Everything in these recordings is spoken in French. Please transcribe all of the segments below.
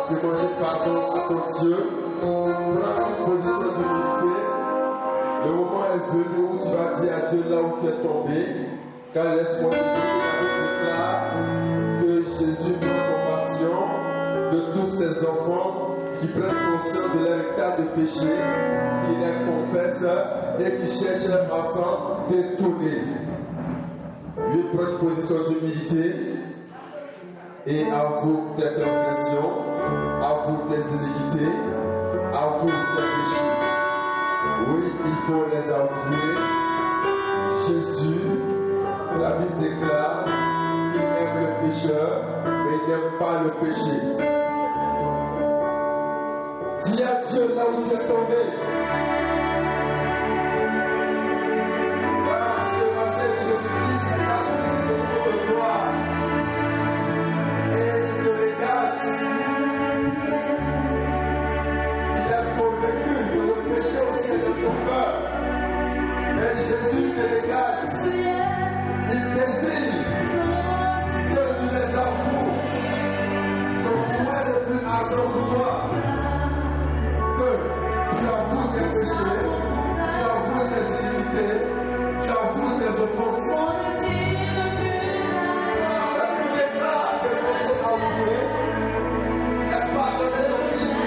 demander pardon à ton Dieu, prends une position d'humilité. Le moment est venu où tu vas dire à Dieu là où tu es tombé, car laisse-moi te dire, déclare que Jésus prend compassion de tous ces enfants qui prennent conscience de leur état de péché, qui les confessent et qui cherchent à s'en détourner. Lui prend une position d'humilité et avoue tes transgressions, avoue tes iniquités, avoue tes péchés. Oui, il faut les avouer. Jésus, la Bible déclare qu'il aime le pécheur, mais il n'aime pas le péché. Dis à Dieu là où tu es tombé. Voilà, ce matin, Jésus-Christ est assis sur le gloire. Et il te regarde. Il est convaincu de le péché au ciel de ton cœur. Mais Jésus te regarde. Il désire que tu les avoues. Son pouvoir est plus ardent pour toi. Que tu avoues tes péchés, tu avoues tes iniquités, tu avoues tes offenses. La Bible déclare que le péché avoué est pardonné de Dieu.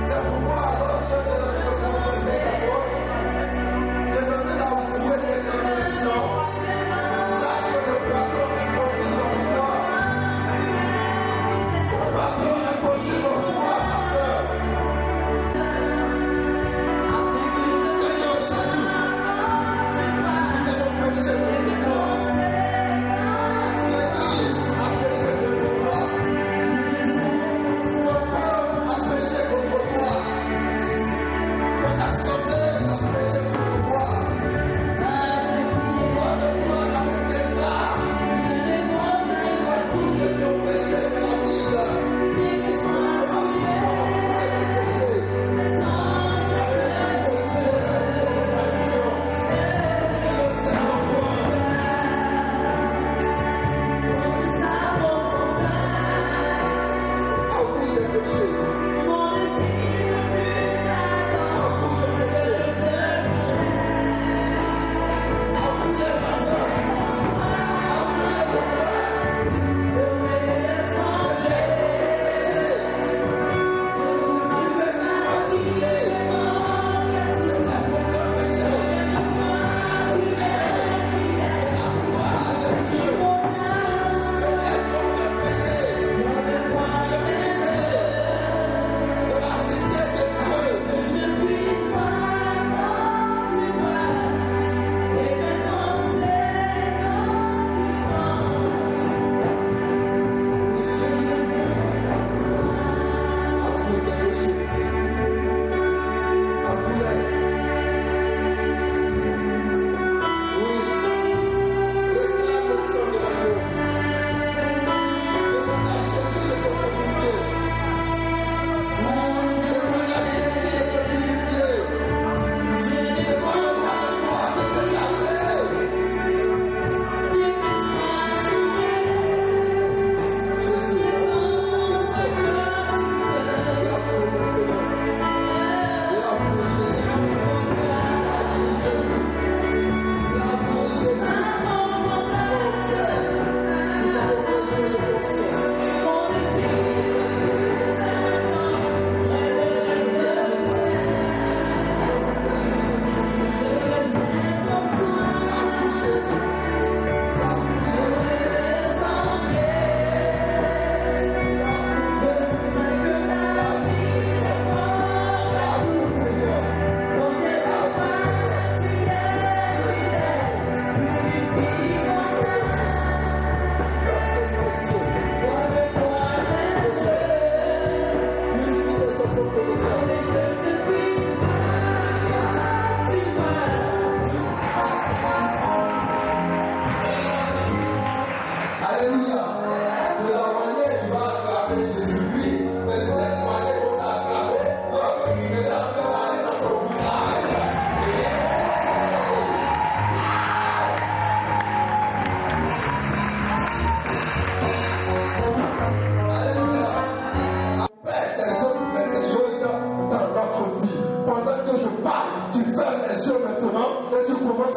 C'est pourquoi alors que je te demande de faire ta faute, je te demande d'avouer tes transgressions. Sache que le pardon est possible pour toi. Le pardon est possible pour toi.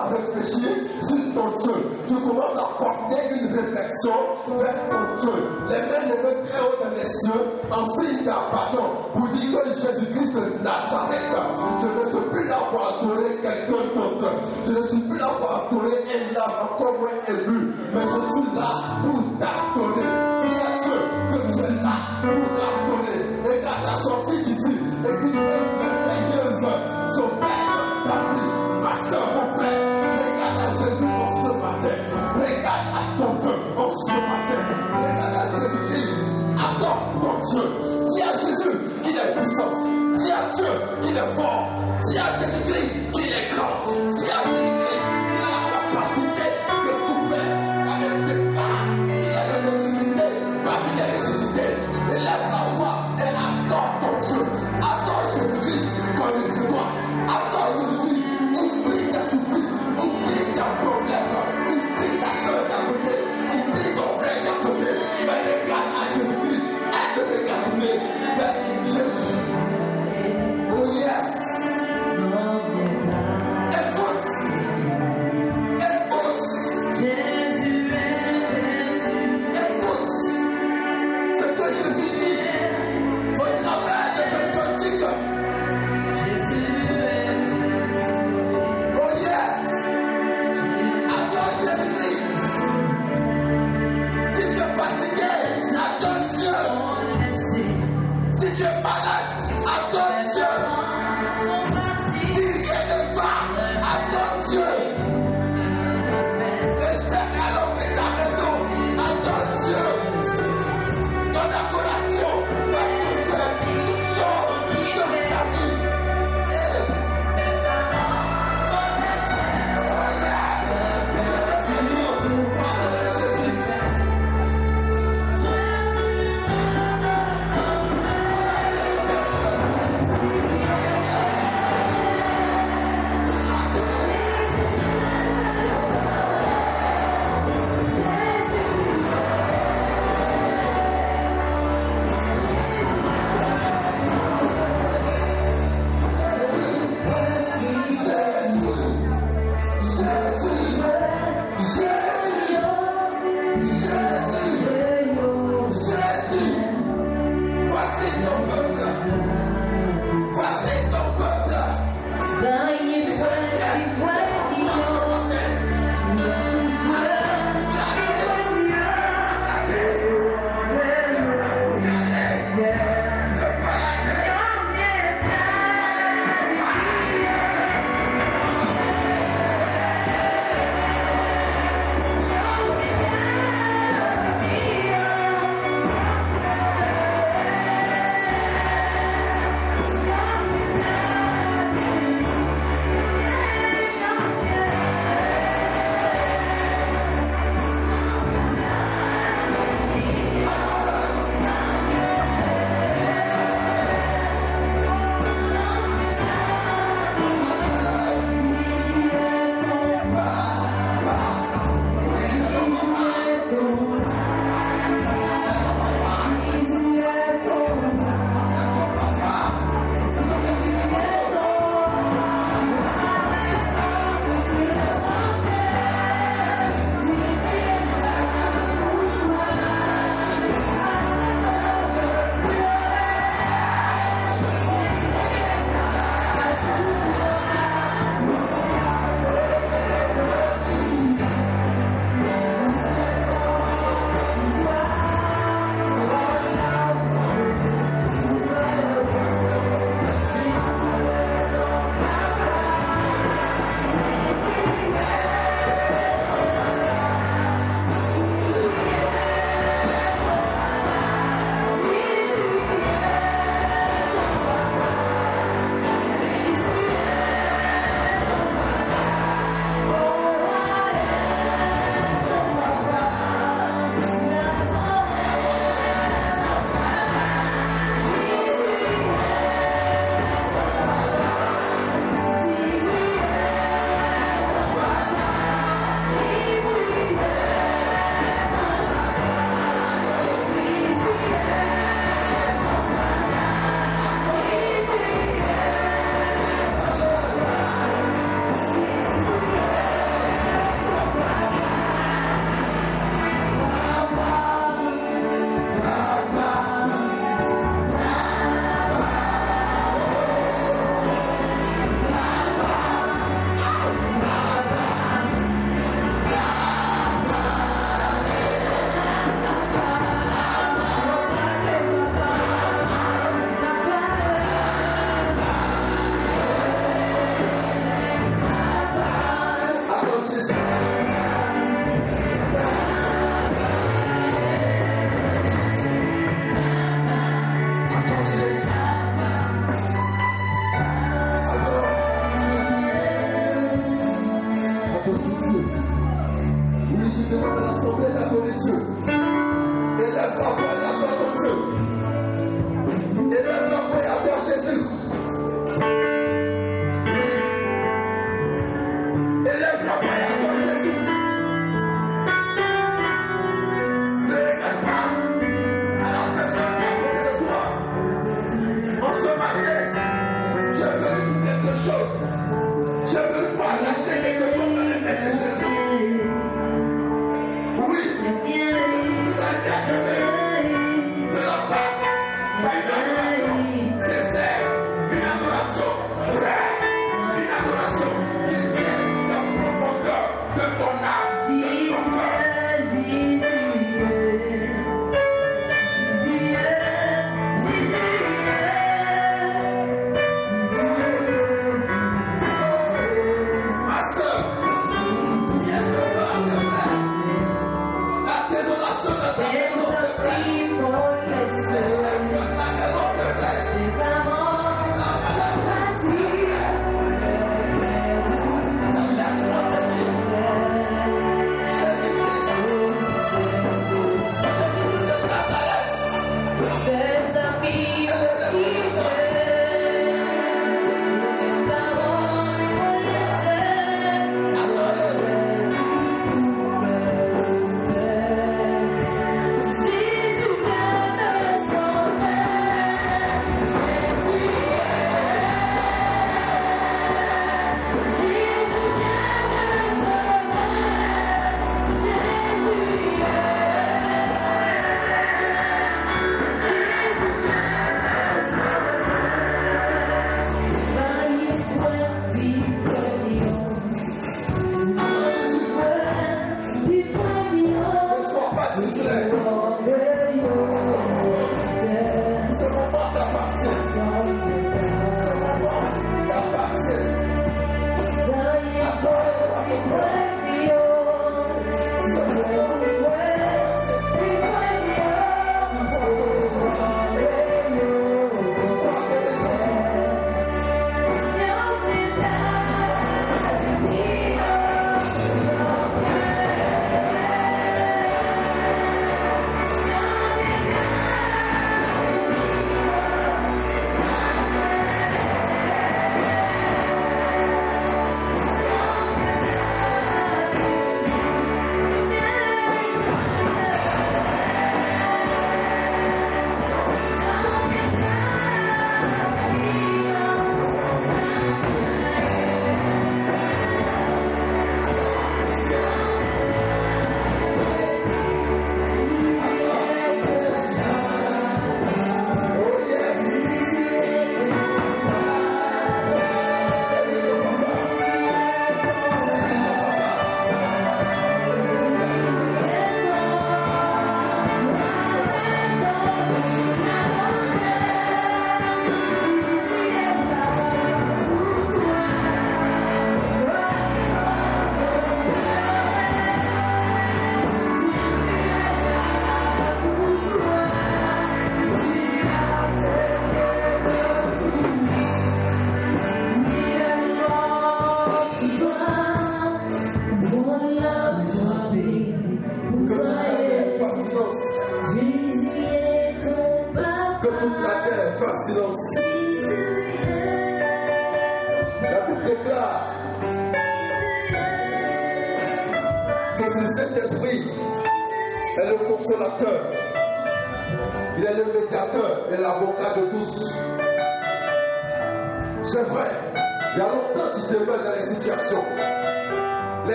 à réfléchir sur ton Dieu. Tu commences à porter une réflexion vers ton Dieu. Les mains levées très haut dans les cieux, en signe pardon, pour dire que Jésus-Christ de Nazareth, je ne suis plus là pour adorer quelqu'un d'autre. Je ne suis plus là pour adorer un âme encore moins élu, mais je suis là pour t'adorer. Dis à Dieu que tu es là pour t'adorer. Et quand tu as sorti d'ici, et que tu es merveilleuse, son Père, ta vie, ma soeur, mon frère, regarde à Jésus en ce matin. Regarde à ton Dieu en ce matin. Regarde à Jésus-Christ. Adore ton Dieu. Dis à Jésus qu'il est puissant. Dis à Dieu qu'il est fort. Dis à Jésus-Christ qu'il est grand. Dis à Jésus-Christ qu'il a la capacité de tout faire avec tes pas. Il a la ressuscité. Ma vie est ressuscitée. Élève la voix et adore ton Dieu. Adore Jésus-Christ comme il doit. Adore Jésus-Christ. Oublie ta souffrance. Oublie ta problème. Oublie ta soeur d'à côté. Oublie ton frère d'à côté. Mais regarde à Jésus-Christ. Aide de regarder vers Jésus. Oh yes. Écoute. Écoute. Écoute. Ce que Jésus dit. Au travers de personnes dit que Donc ce matin, je veux dire quelque chose. Je veux partager quelque chose dans les mains de Jésus. Oui, la dernière de la part, pas une adoration, sincère, une adoration vraie, une adoration qui vient de la profondeur de ton âme, de ton cœur.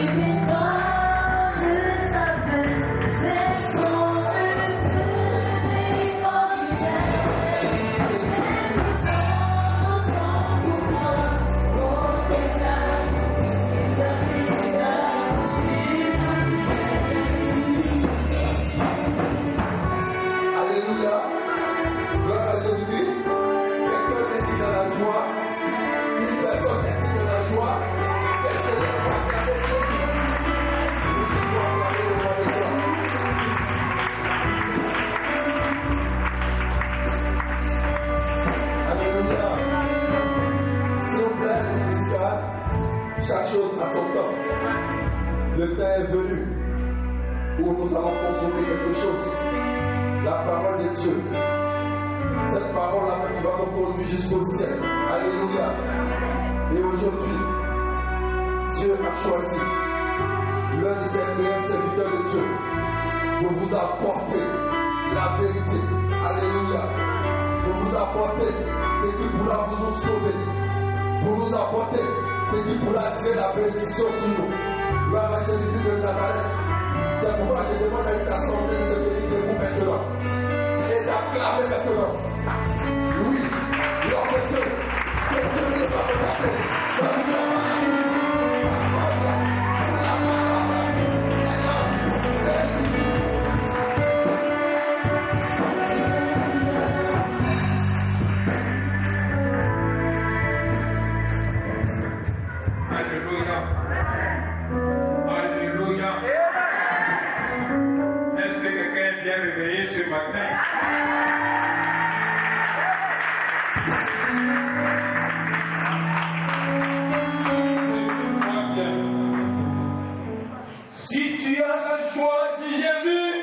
Even Chaque chose à son temps. Le temps est venu où nous allons consommer quelque chose. La parole de Dieu. Cette parole-là qui va nous conduire jusqu'au ciel. Alléluia. Et aujourd'hui, Dieu a choisi l'un de ses meilleurs serviteurs de Dieu pour vous apporter la vérité. Alléluia. Pour vous apporter ce qui pourra vous sauver. Pour nous apporter ce qui pourra tirer la bénédiction sur nous. Gloire à Jésus de Nazareth. C'est pourquoi je demande à une assemblée de se bénir de vous maintenant. Et d'acclamer maintenant. Oui, l'homme de Dieu. Que Dieu nous a présenté. Alléluia. Alléluia. Est-ce que quelqu'un est bien réveillé ce matin? Si tu as la joie, dis Jésus.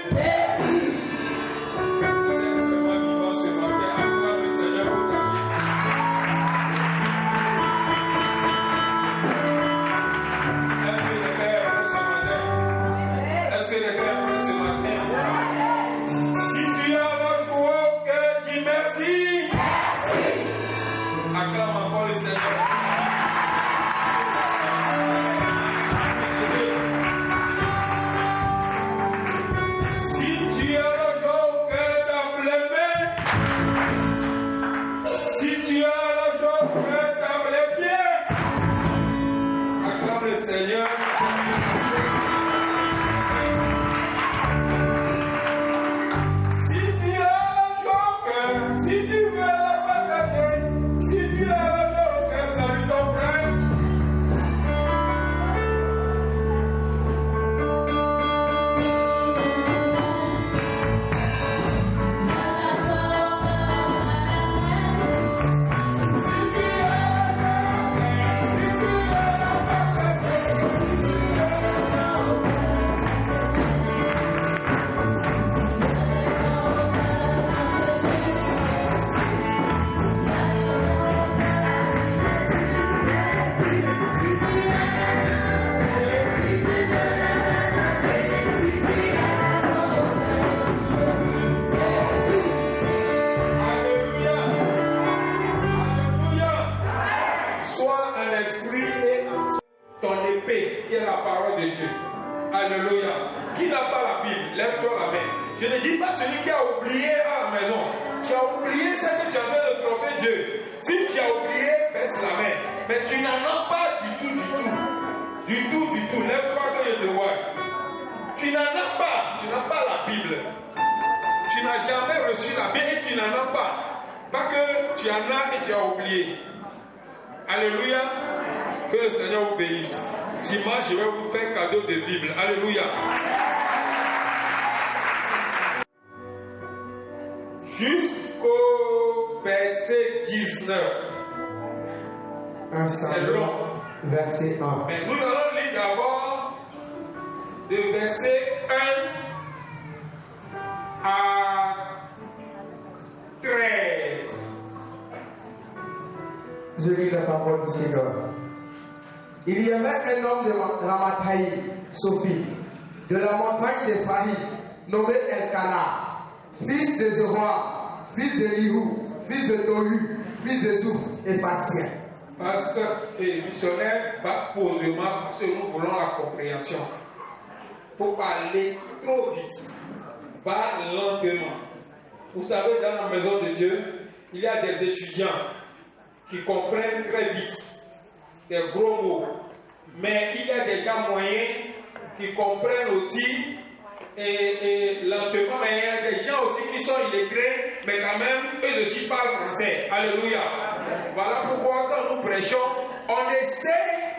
Acclame encore le Seigneur. Si tu as le jour que t'as pleuré, si tu as le jour que t'as les pieds, acclame le Seigneur. Si tu as le jour que, si tu veux la partager, si tu as le jour que salut ton frère. Qui est la parole de Dieu. Alléluia. Qui n'a pas la Bible? Lève-toi la main. Je ne dis pas celui qui a oublié à la maison. Tu as oublié ce que tu avais de tromper Dieu. Si tu as oublié, baisse la main. Mais tu n'en as pas du tout, du tout. Du tout, du tout. Lève-toi que je te vois. Tu n'en as pas. Tu n'as pas la Bible. Tu n'as jamais reçu la Bible et tu n'en as pas. Pas que tu en as et tu as oublié. Alléluia. Que le Seigneur vous bénisse. Dimanche, je vais vous faire cadeau de Bible. Alléluia. Jusqu'au verset 19. C'est long. Verset 1. Mais nous allons lire d'abord de verset 1 à 13. Je lis la parole du Seigneur. Il y avait un homme de Ramathaï, Sophie, de la montagne d'Ephraïm, nommé Elkana, fils de Zéroa, fils de Lihou, fils de Tohu, fils de Souf et Paxien. pasteur et missionnaire va posément parce que nous voulons la compréhension. Pour parler trop vite, va lentement. Vous savez, dans la maison de Dieu, il y a des étudiants qui comprennent très vite des gros mots. Mais il y a des gens moyens qui comprennent aussi et lentement, mais il y a des gens aussi qui sont illettrés, mais quand même, eux aussi parlent français. Alléluia. Voilà pourquoi quand nous prêchons, on essaie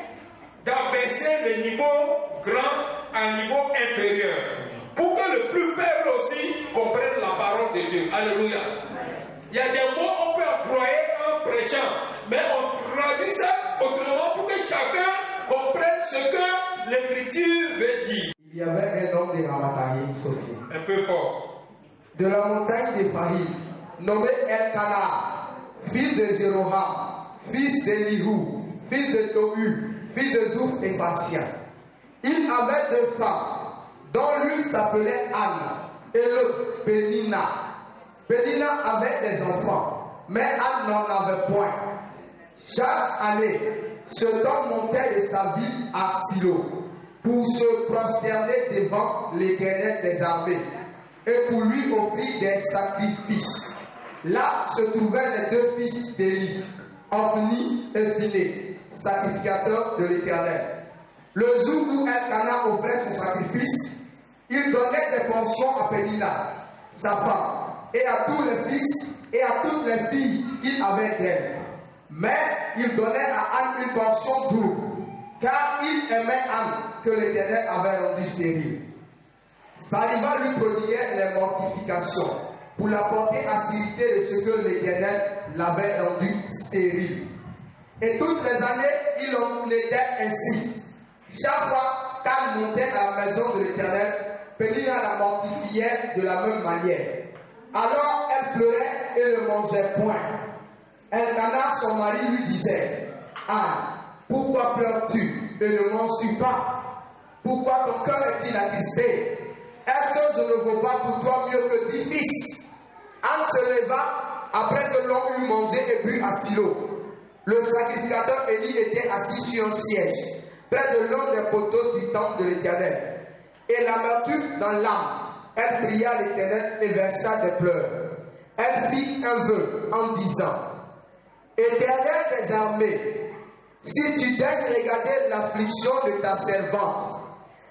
d'abaisser le niveau grand à un niveau inférieur. Pour que le plus faible aussi comprenne la parole de Dieu. Alléluia. Il y a des mots qu'on peut employer en prêchant, mais on traduit ça autrement pour que chacun comprenne ce que l'Écriture veut dire. Il y avait un homme de Ramathaïm, Sophie. Un peu fort. De la montagne d'Ephraïm, nommé Elkanah, fils de Jéroham, fils d'Elihu, fils de Tohu, fils de Zouf et Bastien. Il avait 2 femmes, dont l'une s'appelait Anne et l'autre Pénina. Pénina avait des enfants, mais Anne n'en avait point. Chaque année, cet homme montait de sa ville à Silo pour se prosterner devant l'Éternel des armées et pour lui offrir des sacrifices. Là se trouvaient les 2 fils d'Élie, Hophni et Phiné, sacrificateurs de l'Éternel. Le jour où Elkanah offrait son sacrifice, il donnait des portions à Pénina, sa femme, et à tous les fils et à toutes les filles qu'il avait d'elle. Mais il donnait à Anne une portion double, car il aimait Anne que l'Éternel avait rendue stérile. Saliva lui prodiguait les mortifications pour la porter à s'irriter de ce que l'Éternel l'avait rendue stérile. Et toutes les années, il en était ainsi. Chaque fois qu'Anne montait à la maison de l'Éternel, Pénina la mortifiait de la même manière. Alors elle pleurait et ne mangeait point. Elkanah, son mari, lui disait: Anne, pourquoi pleures-tu et ne manges-tu pas? Pourquoi ton cœur est-il attristé? Est-ce que je ne vaux pas pour toi mieux que 10 fils? Anne se leva après que l'on eut mangé et bu à Silo. Le sacrificateur Élie était assis sur un siège, près de l'un des poteaux du temple de l'Éternel. Et l'amertume dans l'âme, elle pria l'Éternel et versa des pleurs. Elle fit un vœu en disant: Éternel des armées, si tu daignes regarder l'affliction de ta servante,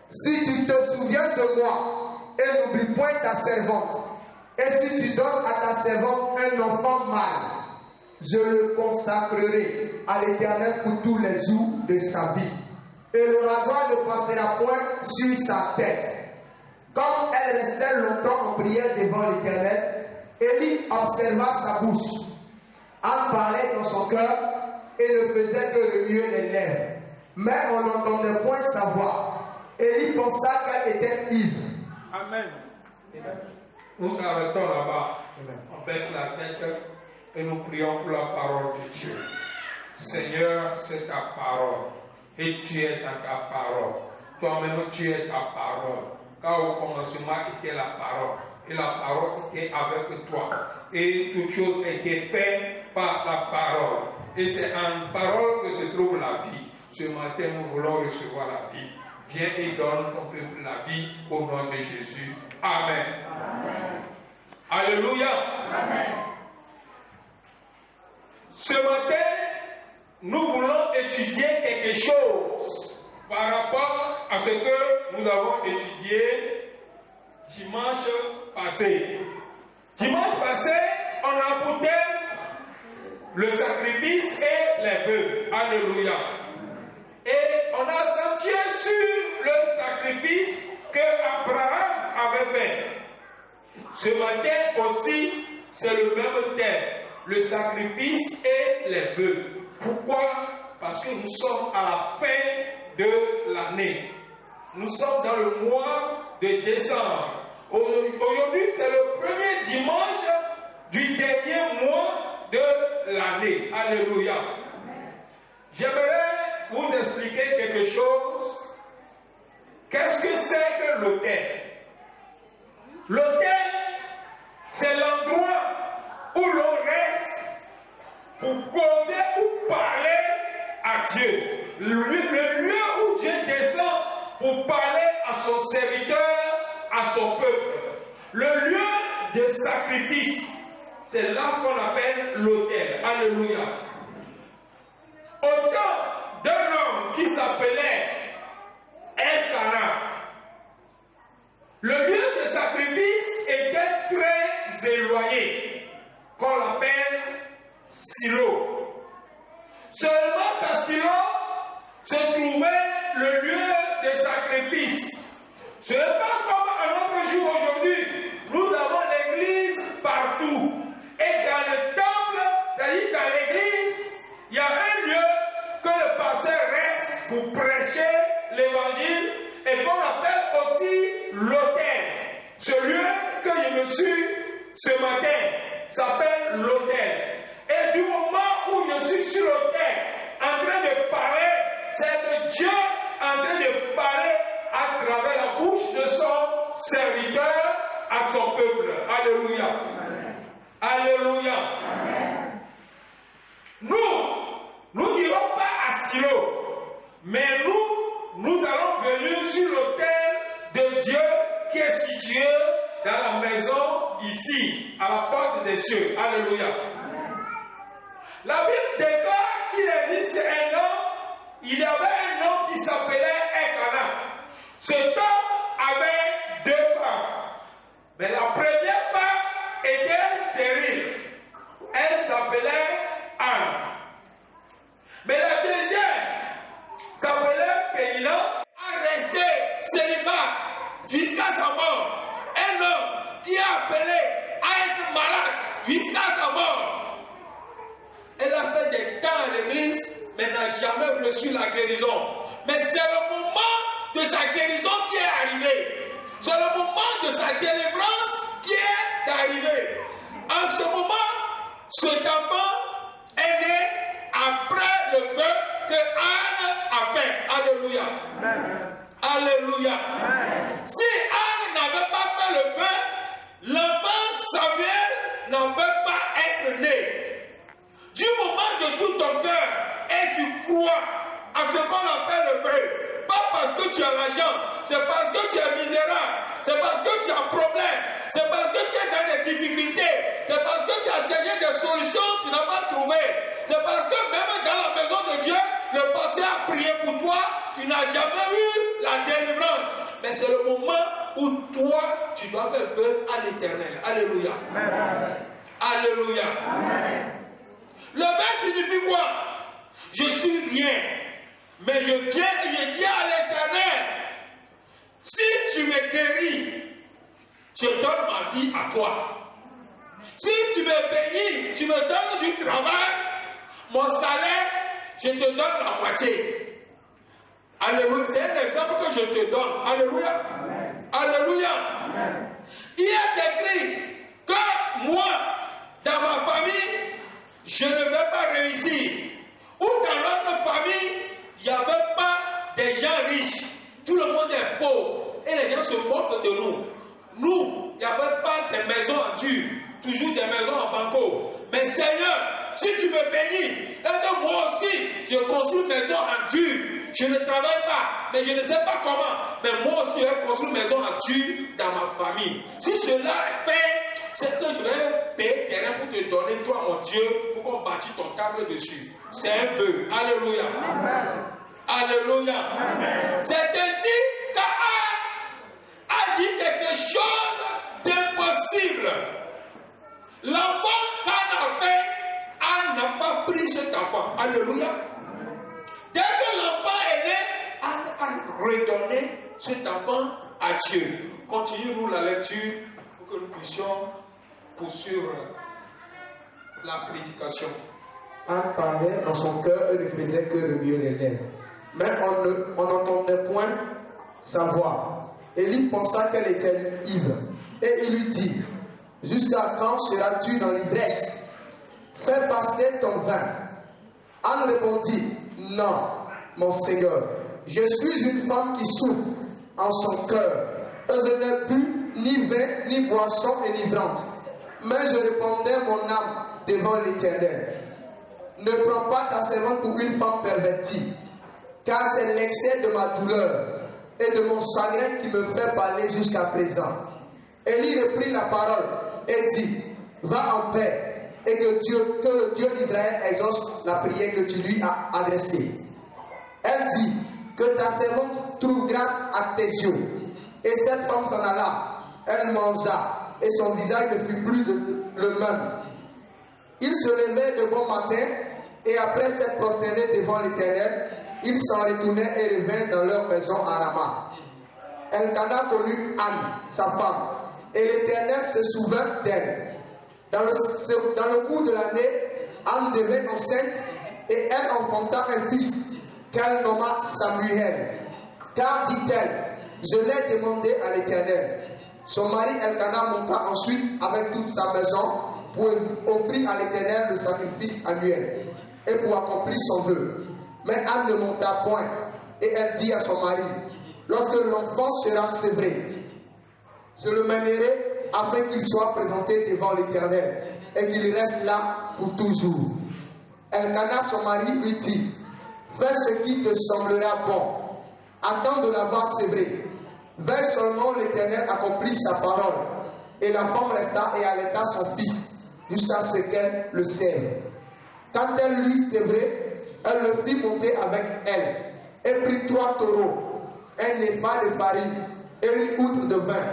si tu te souviens de moi et n'oublie point ta servante, et si tu donnes à ta servante un enfant mâle, je le consacrerai à l'Éternel pour tous les jours de sa vie. Et le rasoir ne passera point sur sa tête. Comme elle restait longtemps en prière devant l'Éternel, Élie observa sa bouche. Anne parlait dans son cœur et ne faisait que remuer les lèvres. Mais on n'entendait point sa voix. Élie pensa qu'elle était ivre. Amen. Nous arrêtons là-bas. On baisse la tête et nous prions pour la parole de Dieu. Seigneur, c'est ta parole. Et tu es dans ta parole. Toi-même, tu es ta parole. Car au commencement était la parole. Et la parole était avec toi. Et toute chose était faite par la parole. Et c'est en parole que se trouve la vie. Ce matin, nous voulons recevoir la vie. Viens et donne ton peuple la vie au nom de Jésus. Amen. Amen. Alléluia. Amen. Ce matin, nous voulons étudier quelque chose par rapport à ce que nous avons étudié dimanche passé. Dimanche passé, on a apporté le sacrifice et les vœux. Alléluia. Et on a senti sur le sacrifice que Abraham avait fait. Ce matin aussi, c'est le même thème, le sacrifice et les vœux. Pourquoi? Parce que nous sommes à la fin de l'année. Nous sommes dans le mois de décembre. Aujourd'hui, c'est le premier dimanche du dernier mois de l'année. Alléluia. J'aimerais vous expliquer quelque chose. Qu'est-ce que c'est que l'autel? L'autel, c'est l'endroit où l'on reste pour causer ou parler le lieu où Dieu descend pour parler à son serviteur, à son peuple. Le lieu de sacrifice, c'est là qu'on appelle l'autel. Alléluia. Au temps d'un homme qui s'appelait Elkanah, le lieu de sacrifice était très éloigné, qu'on appelle Silo. Seulement qu'à Silo se trouvait le lieu de sacrifice. Ce n'est pas comme à notre jour aujourd'hui. Nous avons l'église partout. Et dans le temple, c'est-à-dire dans l'église, il y a un lieu que le pasteur reste pour prêcher l'évangile et qu'on appelle aussi l'autel. Ce lieu que je me suis ce matin s'appelle l'autel. Et du moment où je suis sur l'autel, en train de parler, c'est Dieu en train de parler à travers la bouche de son serviteur à son peuple. Alléluia. Alléluia. Nous n'irons pas à Silo, mais nous allons venir sur l'autel de Dieu qui est situé dans la maison ici, à la porte des cieux. Alléluia. La Bible déclare qu'il existe un homme, il y avait un homme qui s'appelait Elkanah. Cet homme avait 2 femmes. Mais la première femme était stérile. Elle s'appelait Anne. Mais la deuxième s'appelait Pénina, a resté célibat jusqu'à sa mort. Un homme qui est appelé à être malade jusqu'à sa mort. Elle a fait des cas à l'église, mais n'a jamais reçu la guérison. Mais c'est le moment de sa guérison qui est arrivé. C'est le moment de sa délivrance qui est arrivé. En ce moment, cet enfant est né après le feu que Anne a fait. Alléluia. Alléluia. Si Anne n'avait pas fait le feu, l'enfant Samuel n'en peut pas être né. Du moment de tout ton cœur et tu crois à ce qu'on appelle le feu, pas parce que tu as l'argent, c'est parce que tu es misérable, c'est parce que tu as un problème, c'est parce que tu es dans des difficultés, c'est parce que tu as cherché des solutions, tu n'as pas trouvé, c'est parce que même dans la maison de Dieu, le pasteur a prié pour toi, tu n'as jamais eu la délivrance. Mais c'est le moment où toi, tu dois faire feu à l'Éternel. Alléluia. Alléluia. Le vin signifie quoi? Je suis rien, mais je viens et je dis à l'Éternel, si tu me guéris, je donne ma vie à toi. Si tu me bénis, tu me donnes du travail, mon salaire, je te donne la moitié. Alléluia. C'est un exemple que je te donne. Alléluia. Alléluia. Il est écrit que moi, dans ma famille, je ne vais pas réussir. Ou dans notre famille, il n'y avait pas des gens riches. Tout le monde est pauvre. Et les gens se moquent de nous. Nous, il n'y avait pas de maisons en dur. Toujours des maisons en banco. Mais Seigneur, si tu me bénis, et que moi aussi, je construis une maison en dur. Je ne travaille pas, mais je ne sais pas comment. Mais moi aussi, je construis une maison en dur dans ma famille. Si cela est fait, c'est que je vais payer terrain pour te donner, toi, mon Dieu, pour qu'on bâtisse ton câble dessus. C'est un vœu. Alléluia. Amen. Alléluia. C'est ainsi qu'Anne a dit quelque chose d'impossible. L'enfant qu'Anne a fait, Anne n'a pas pris cet enfant. Alléluia. Dès que l'enfant est né, Anne a redonné cet enfant à Dieu. Continuez-nous la lecture pour que nous puissions poursuivre la prédication. Anne parlait dans son cœur et ne faisait que remuer les lèvres. Mais on n'entendait point sa voix. Élie pensa qu'elle était ivre. Et il lui dit, jusqu'à quand seras-tu dans l'ivresse? Fais passer ton vin. Anne répondit, non, mon Seigneur, je suis une femme qui souffre en son cœur. Et je n'ai bu ni vin, ni boisson enivrante. Mais je répondais mon âme devant l'Éternel. Ne prends pas ta servante pour une femme pervertie. car c'est l'excès de ma douleur et de mon chagrin qui me fait parler jusqu'à présent. Élie reprit la parole et dit, va en paix, et que le Dieu d'Israël exauce la prière que tu lui as adressée. Elle dit, que ta servante trouve grâce à tes yeux. Et cette femme s'en alla, elle mangea, et son visage ne fut plus le même. Ils se levaient de bon matin, et après s'être prosternés devant l'Éternel, ils s'en retournaient et revinrent dans leur maison à Rama. Elkana connut Anne, sa femme, et l'Éternel se souvint d'elle. Dans le cours de l'année, Anne devint enceinte, et elle enfanta un fils qu'elle nomma Samuel. Car, dit-elle, je l'ai demandé à l'Éternel. Son mari Elkana monta ensuite avec toute sa maison pour offrir à l'Éternel le sacrifice annuel et pour accomplir son vœu. Mais Anne ne monta point, et elle dit à son mari, lorsque l'enfant sera sévré, je le mènerai afin qu'il soit présenté devant l'Éternel et qu'il reste là pour toujours. Elkana, son mari, lui dit, fais ce qui te semblera bon, attends de l'avoir sévré. Veille seulement l'Éternel accomplit sa parole. Et la femme resta et allaita son fils jusqu'à ce qu'elle le sève. Quand elle l'eut sévré, elle le fit monter avec elle et prit 3 taureaux, un épha de farine et une outre de vin.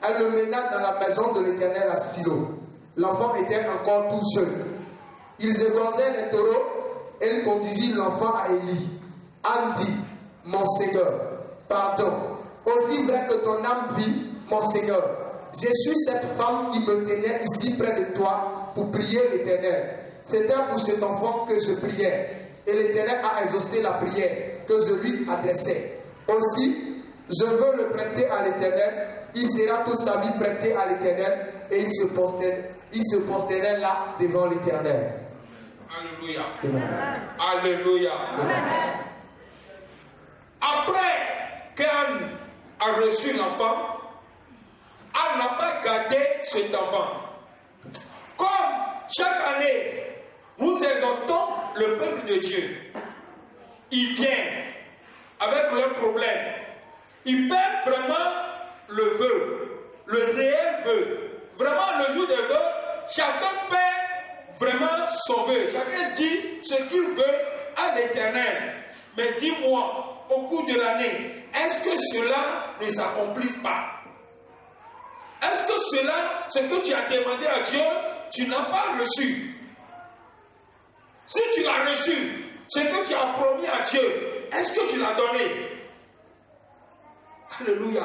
Elle le mena dans la maison de l'Éternel à Silo. L'enfant était encore tout jeune. Ils égorgèrent les taureaux et ils conduisirent l'enfant à Élie. Anne dit, mon Seigneur, pardon, aussi vrai que ton âme vit, mon Seigneur, je suis cette femme qui me tenait ici près de toi pour prier l'Éternel. C'était pour cet enfant que je priais, et l'Éternel a exaucé la prière que je lui adressais. Aussi, je veux le prêter à l'Éternel, il sera toute sa vie prêté à l'Éternel, et il se prosternerait là devant l'Éternel. Alléluia. Amen. Alléluia. Amen. Après qu'Anne a reçu l'enfant, Anne n'a pas gardé cet enfant. Comme chaque année, nous exhortons le peuple de Dieu. Ils viennent avec leurs problèmes. Ils perdent vraiment le vœu, le réel vœu. Vraiment, le jour des vœux, chacun perd vraiment son vœu. Chacun dit ce qu'il veut à l'Éternel. Mais dis-moi, au cours de l'année, est-ce que cela ne s'accomplisse pas? Est-ce que cela, ce que tu as demandé à Dieu, tu n'as pas reçu? Si tu l'as reçu, ce que tu as promis à Dieu, est-ce que tu l'as donné? Alléluia.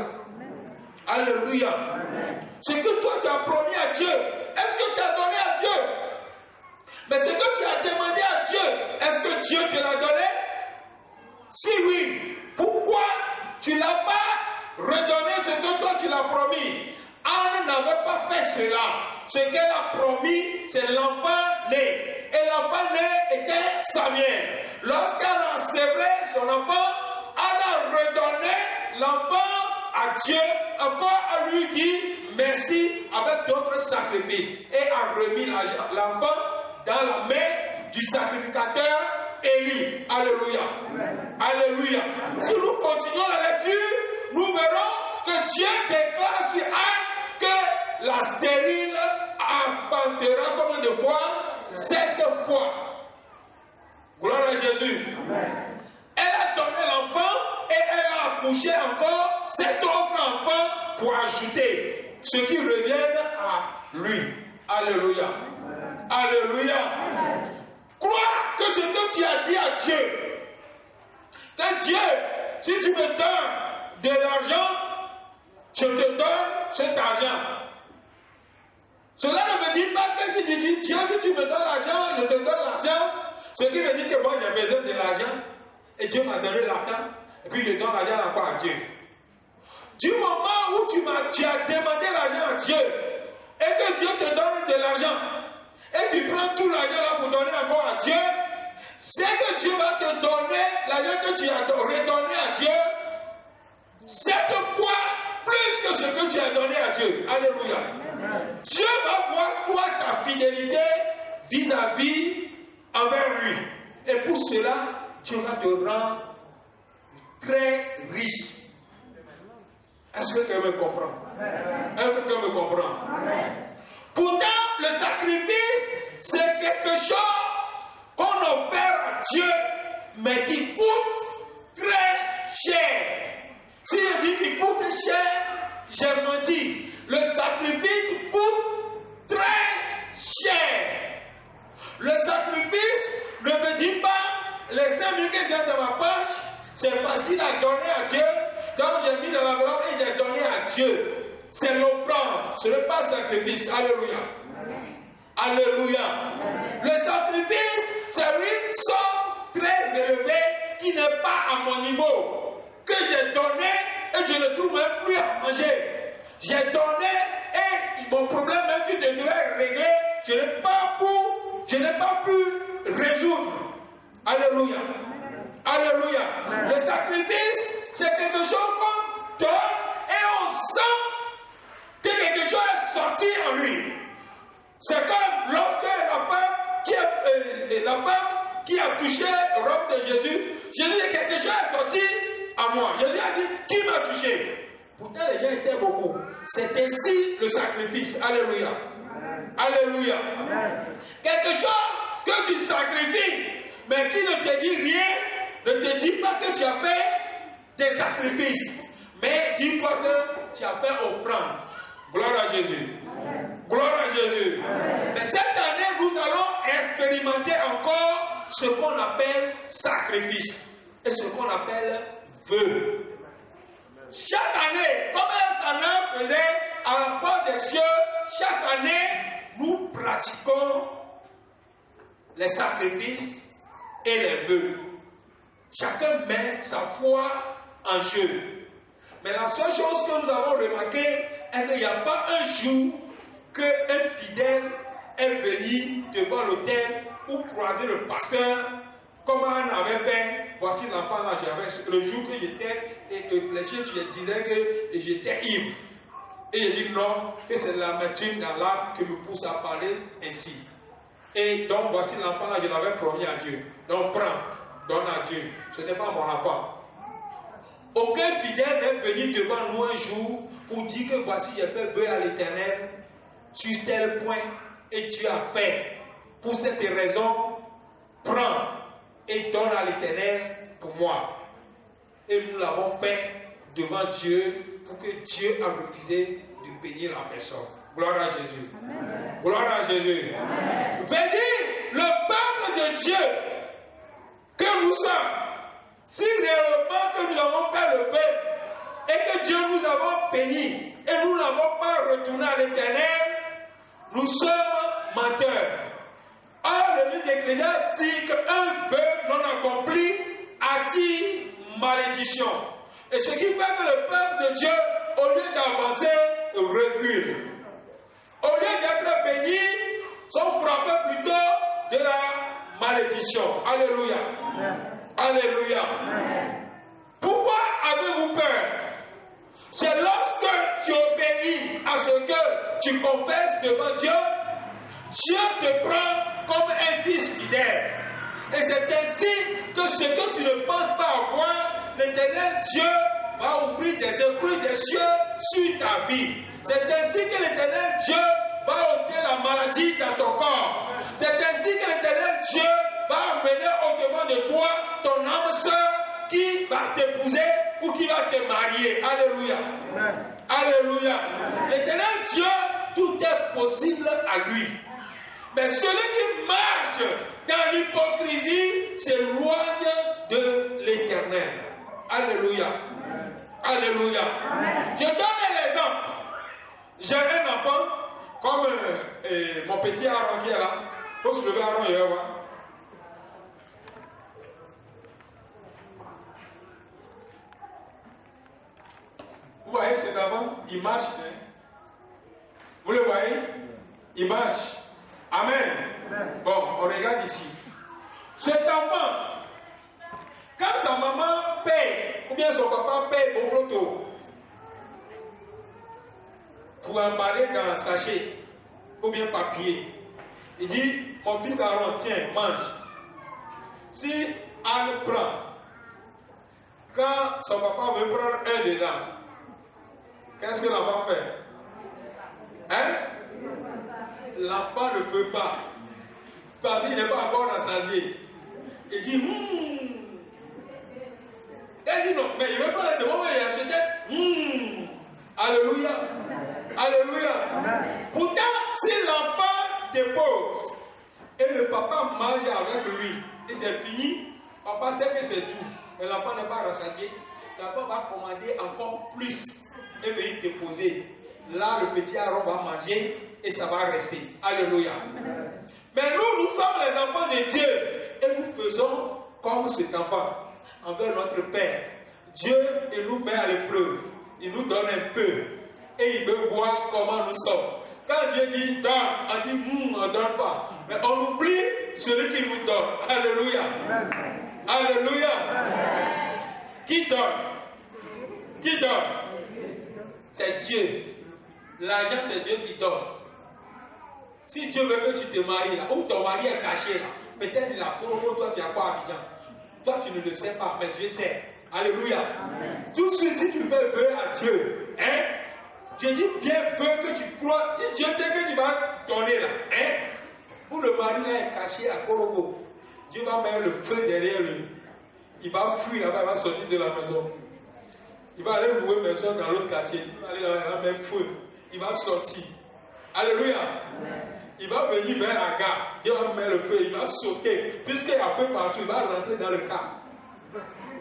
Alléluia. Ce que toi tu as promis à Dieu, est-ce que tu as donné à Dieu? Mais ce que tu as demandé à Dieu, est-ce que Dieu te l'a donné? Si oui, pourquoi tu n'as pas redonné ce que toi tu l'as promis? Anne n'avait pas fait cela. Ce qu'elle a promis, c'est l'enfant né. Et l'enfant né était Samuel. Lorsqu'elle a sévré son enfant, elle a redonné l'enfant à Dieu, encore à lui dire merci avec d'autres sacrifices. Et a remis l'enfant dans la main du sacrificateur Élie. Alléluia. Amen. Alléluia. Si nous continuons la lecture, nous verrons que Dieu déclare sur Anne que la stérile enfantera combien de fois? 7 fois. Gloire à Jésus. Amen. Elle a donné l'enfant et elle a accouché encore 7 autres enfants pour ajouter ce qui revient à lui. Alléluia. Amen. Alléluia. Amen. Crois que ce que tu as dit à Dieu, que Dieu, si tu me donnes de l'argent, je te donne cet argent. Cela ne me dit pas que si tu dis, Dieu, si tu me donnes l'argent, je te donne l'argent, ce qui veut dire que moi j'ai besoin de l'argent, et Dieu m'a donné l'argent, et puis je donne l'argent encore à Dieu. Du moment où tu as demandé l'argent à Dieu, et que Dieu te donne de l'argent, et tu prends tout l'argent là pour donner encore à Dieu, c'est que Dieu va te donner l'argent que tu as redonné à Dieu 7 fois plus que ce que tu as donné à Dieu. Alléluia. Amen. Dieu va voir toi ta fidélité vis-à-vis envers lui. Et pour cela, Dieu va te rendre très riche. Est-ce que quelqu'un me comprend? Est-ce que quelqu'un me comprend? Pourtant, le sacrifice, c'est quelque chose qu'on offre à Dieu, mais qui coûte très cher. Si je dis qu'il coûte cher, j'ai menti. Le sacrifice coûte très cher. Le sacrifice ne me dit pas les 5 000 que j'ai dans ma poche, c'est facile à donner à Dieu. Donc j'ai mis dans la valeur et j'ai donné à Dieu. C'est l'offrande, ce n'est pas le sacrifice. Alléluia. Alléluia. Le sacrifice, c'est une somme très élevée qui n'est pas à mon niveau, que j'ai donné et je ne trouve même plus à manger. J'ai donné et mon problème même qui devait régler, je n'ai pas pu résoudre. Alléluia. Alléluia. Le sacrifice, c'est quelque chose qu'on donne et on sent que quelque chose est sorti en lui. C'est comme lorsque la femme qui a touché le robe de Jésus, Jésus dit quelque chose est sorti à moi. Jésus a dit, qui m'a touché? Pourtant les gens étaient beaucoup. C'est ainsi le sacrifice. Alléluia. Alléluia. Quelque chose que tu sacrifies, mais qui ne te dit rien, ne te dit pas que tu as fait des sacrifices, mais dis-toi que tu as fait offrande. Gloire à Jésus. Gloire à Jésus. Mais cette année, nous allons expérimenter encore ce qu'on appelle sacrifice et ce qu'on appelle vœu. Chaque année, comme un faisait à la porte des cieux, chaque année, nous pratiquons les sacrifices et les vœux. Chacun met sa foi en jeu. Mais la seule chose que nous avons remarqué est qu'il n'y a pas un jour qu'un fidèle est venu devant l'autel pour croiser le pasteur comme on avait fait. Voici l'enfant là, j'avais le jour que j'étais et les chiens, je disais que j'étais ivre. Et j'ai dit non, que c'est la médecine dans l'âme qui me pousse à parler ainsi. Et donc voici l'enfant là, je l'avais promis à Dieu. Donc prends, donne à Dieu. Ce n'est pas mon enfant. Aucun fidèle n'est venu devant nous un jour pour dire que voici j'ai fait vœu à l'Éternel sur tel point et tu as fait. Pour cette raison, prends et donne à l'Éternel pour moi. Et nous l'avons fait devant Dieu pour que Dieu a refusé de bénir la personne. Gloire à Jésus. Amen. Gloire à Jésus. Veut dire le peuple de Dieu que nous sommes. Si réellement que nous avons fait le vœu et que Dieu nous a bénis et nous n'avons pas retourné à l'Éternel, nous sommes menteurs. Or, le livre d'Ecclésiaste dit qu'un vœu non accompli attire malédiction. Et ce qui fait que le peuple de Dieu, au lieu d'avancer, recule. Au lieu d'être bénis, sont frappés plutôt de la malédiction. Alléluia. Alléluia. Pourquoi avez-vous peur? C'est lorsque tu obéis à ce que tu confesses devant Dieu, Dieu te prend comme un fils fidèle. Et c'est ainsi que ce que tu ne penses pas avoir, l'Éternel Dieu va ouvrir des fruits des cieux sur ta vie. C'est ainsi que l'Éternel Dieu va ôter la maladie dans ton corps. C'est ainsi que l'Éternel Dieu va amener au-devant de toi ton âme sœur qui va t'épouser ou qui va te marier. Alléluia. Alléluia. L'Éternel Dieu, tout est possible à lui. Mais celui qui marche dans l'hypocrisie s'éloigne de l'Éternel. Alléluia. Alléluia. Je donne un exemple. J'ai un enfant, comme mon petit Aaron qui est là. Il faut se lever Aaron et voir. Vous voyez cet enfant, il marche. Hein? Vous le voyez? Il marche. Amen. Bon, on regarde ici. Cet enfant, quand sa maman paye, ou bien son papa paye au photo, pour emballer dans un sachet, ou bien papier, il dit, mon fils Aaron, tiens, mange. Si Anne prend, Quand son papa veut prendre un dedans, qu'est-ce que l'enfant fait? Hein? L'enfant ne peut pas. Parce qu'il n'est pas encore rassasié. Il dit, Elle dit non, mais il ne veut pas être moment où il a acheté. Alléluia. Alléluia. Pourtant, si l'enfant dépose et le papa mange avec lui, et c'est fini, papa sait que c'est tout. Mais l'enfant n'est pas rassasié. L'enfant va commander encore plus et venir déposer. Là, le petit Aaron va manger et ça va rester. Alléluia. Mais nous sommes les enfants de Dieu et nous faisons comme cet enfant envers notre Père. Dieu, il nous met à l'épreuve. Il nous donne un peu et il veut voir comment nous sommes. Quand Dieu dit donne, on dit on ne donne pas. Mais on oublie celui qui nous donne. Alléluia. Alléluia. Qui donne? Qui donne? C'est Dieu. L'argent, c'est Dieu qui donne. Si Dieu veut que tu te maries là, ou ton mari est caché là, peut-être il a pour toi, tu n'as pas Abidjan. Toi, tu ne le sais pas, mais Dieu sait. Alléluia. Amen. Tout de suite, si tu fais vœu à Dieu, hein, Dieu dit bien vœu que tu crois. Si Dieu sait que tu vas donner là, hein, pour le mari là est caché à Korobo, Dieu va mettre le feu derrière lui. Il va fuir là-bas, il va sortir de la maison. Il va aller louer une maison dans l'autre quartier. Il va aller là, il va mettre feu. Il va sortir. Alléluia. Amen. Il va venir vers la gare. Dieu va mettre le feu. Il va sauter. Puisqu'il y a peu partout, il va rentrer dans le car.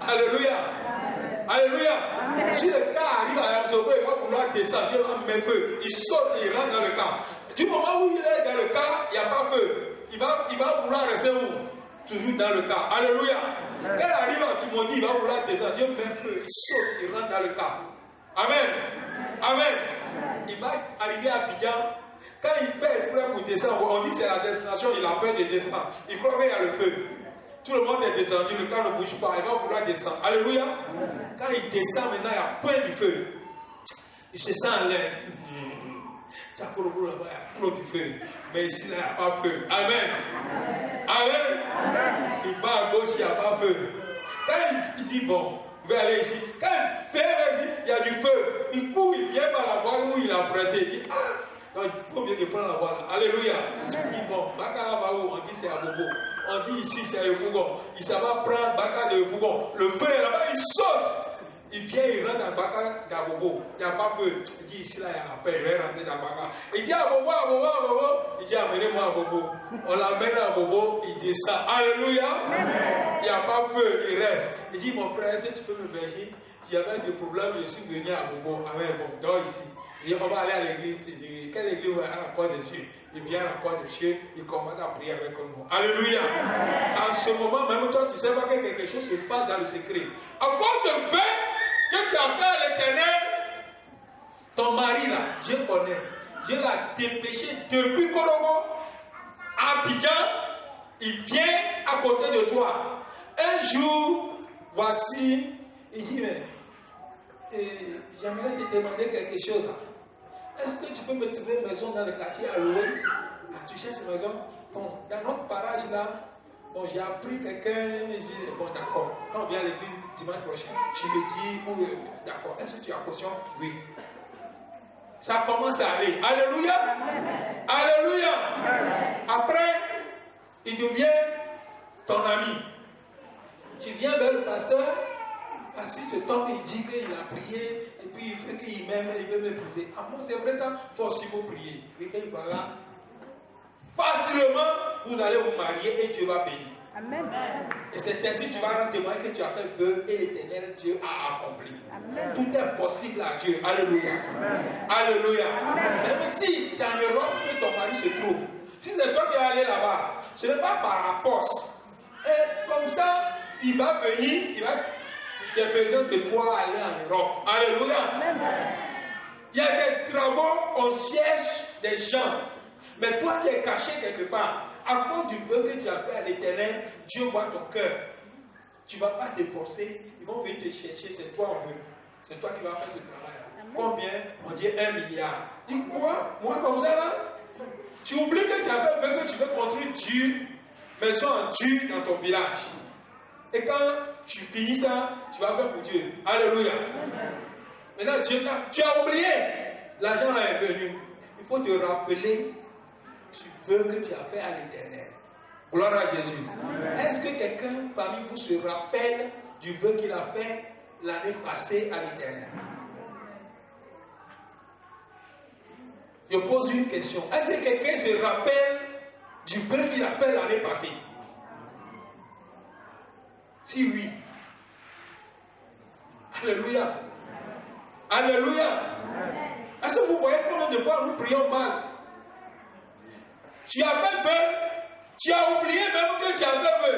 Alléluia. Amen. Alléluia. Amen. Si le car arrive à Yamsogo, il va vouloir descendre. Dieu va mettre le feu. Il saute et il rentre dans le car. Du moment où il est dans le car, il n'y a pas feu. Il va vouloir rester où? Toujours dans le car. Alléluia. Quand il arrive à tout le monde, il va vouloir descendre. Dieu met le feu. Il saute, il rentre dans le car. Amen. Amen. Il va arriver à Abidjan. Quand il fait exprès pour descendre, on dit que c'est la destination, il a peur de descendre. Il croit qu'il y a le feu. Tout le monde est descendu, le car ne bouge pas, il va vouloir descendre. Alléluia. Quand il descend maintenant, il y a point du feu. Il se sent en l'air. Il y a trop du feu. Mais ici, il n'y a pas de feu. Amen. Amen. Il va à gauche, il n'y a pas de feu. Quand il dit bon, je vais aller ici. Quand il fait ici, il y a du feu. Il court, il vient par la voie où il a prêté. Il dit donc il faut bien qu'il prenne la voie là. Alléluia. Il dit bon, Bakara va où? On dit c'est à Bobo. On dit ici c'est à Yopougon. Il s'en va prendre Bakara de Yopougon. Le feu est là-bas, il saute. Il vient, il rentre dans Bakara d'Abobo. Il n'y a pas de feu. Il dit ici là, il y a la paix. Il va rentrer dans Bakara. Il dit à Bobo, à Bobo, à Bobo. Il dit amenez-moi à Bobo. On l'amène à Bobo, il descend. Alléluia. Il n'y a pas de feu, il reste. Il dit mon frère, est-ce que tu peux me berger? J'avais des problèmes, je suis venu à Bobo. Amen, bon, dors ici. Il dit, on va aller à l'église. Il dit, quelle église va à la porte des cieux? Il vient à la porte des cieux, il commence à prier avec nous. Alléluia. En ce moment, même toi, tu ne sais pas que quelque chose se passe dans le secret. À cause de paix que tu as fait à l'Éternel, ton mari là, Dieu connaît. Dieu l'a dépêché depuis Korobo. À Abidjan, il vient à côté de toi. Un jour, voici, il dit, mais j'aimerais te demander quelque chose. Est-ce que tu peux me trouver une maison dans le quartier à louer? Tu cherches une maison? Bon, dans notre parage là, bon, j'ai appris quelqu'un, j'ai dit, bon, d'accord. Quand on vient à l'église dimanche prochain, tu me dis, d'accord, est-ce que tu as caution? Oui. Ça commence à aller. Alléluia. Alléluia. Après, il devient ton ami. Tu viens vers le pasteur. Assis ce temps, il dit qu'il a prié, et puis il fait qu'il m'aime, il veut m'épouser. Ah bon, c'est vrai ça? Toi aussi, vous priez. Et voilà. Facilement, vous allez vous marier et Dieu va bénir. Amen. Et c'est ainsi que tu vas rendre témoin que tu as fait vœu et l'Éternel Dieu a accompli. Amen. Tout est possible à Dieu. Alléluia. Amen. Alléluia. Amen. Même si c'est en Europe que ton mari se trouve, si c'est toi qui es allé là-bas, ce n'est pas par la force. Et comme ça, il va venir, il va. J'ai besoin de toi aller en Europe. Alléluia. Amen. Il y a des travaux, on cherche des gens. Mais toi qui es caché quelque part, à cause du vœu que tu as fait à l'Éternel, Dieu voit ton cœur. Tu ne vas pas dépenser, ils vont venir te chercher, c'est toi en veut. C'est toi qui vas faire ce travail. Amen. Combien? On dit 1 milliard. Dis quoi? Moi comme ça là? Tu oublies que tu as fait vœu que tu veux construire Dieu, maison en Dieu dans ton village. Et quand tu finis ça, tu vas faire pour Dieu. Alléluia. Maintenant, Dieu, tu as oublié. L'argent est venu. Il faut te rappeler, tu veux que tu as fait à l'Éternel. Gloire à Jésus. Est-ce que quelqu'un parmi vous se rappelle du vœu qu'il a fait l'année passée à l'Éternel? Je pose une question. Est-ce que quelqu'un se rappelle du vœu qu'il a fait l'année passée? Si oui. Alléluia. Alléluia. Est-ce que vous voyez combien de fois nous prions mal? Tu as fait vœu, tu as oublié même que tu as fait vœu.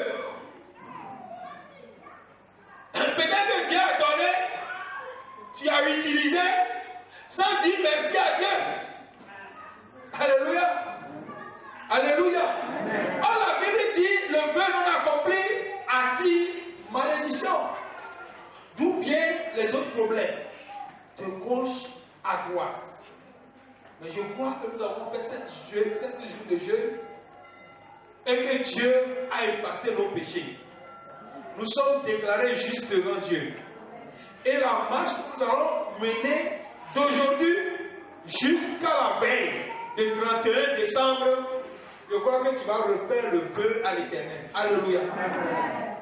Peut-être que Dieu a donné, tu as utilisé sans dire merci à Dieu. Alléluia. Alléluia. Or la Bible dit le vœu non accompli attire malédiction. D'où viennent les autres problèmes? De gauche à droite. Mais je crois que nous avons fait 7 jours de jeûne et que Dieu a effacé nos péchés. Nous sommes déclarés justes devant Dieu. Et la marche que nous allons mener d'aujourd'hui jusqu'à la veille du 31 décembre, je crois que tu vas refaire le vœu à l'Éternel. Alléluia.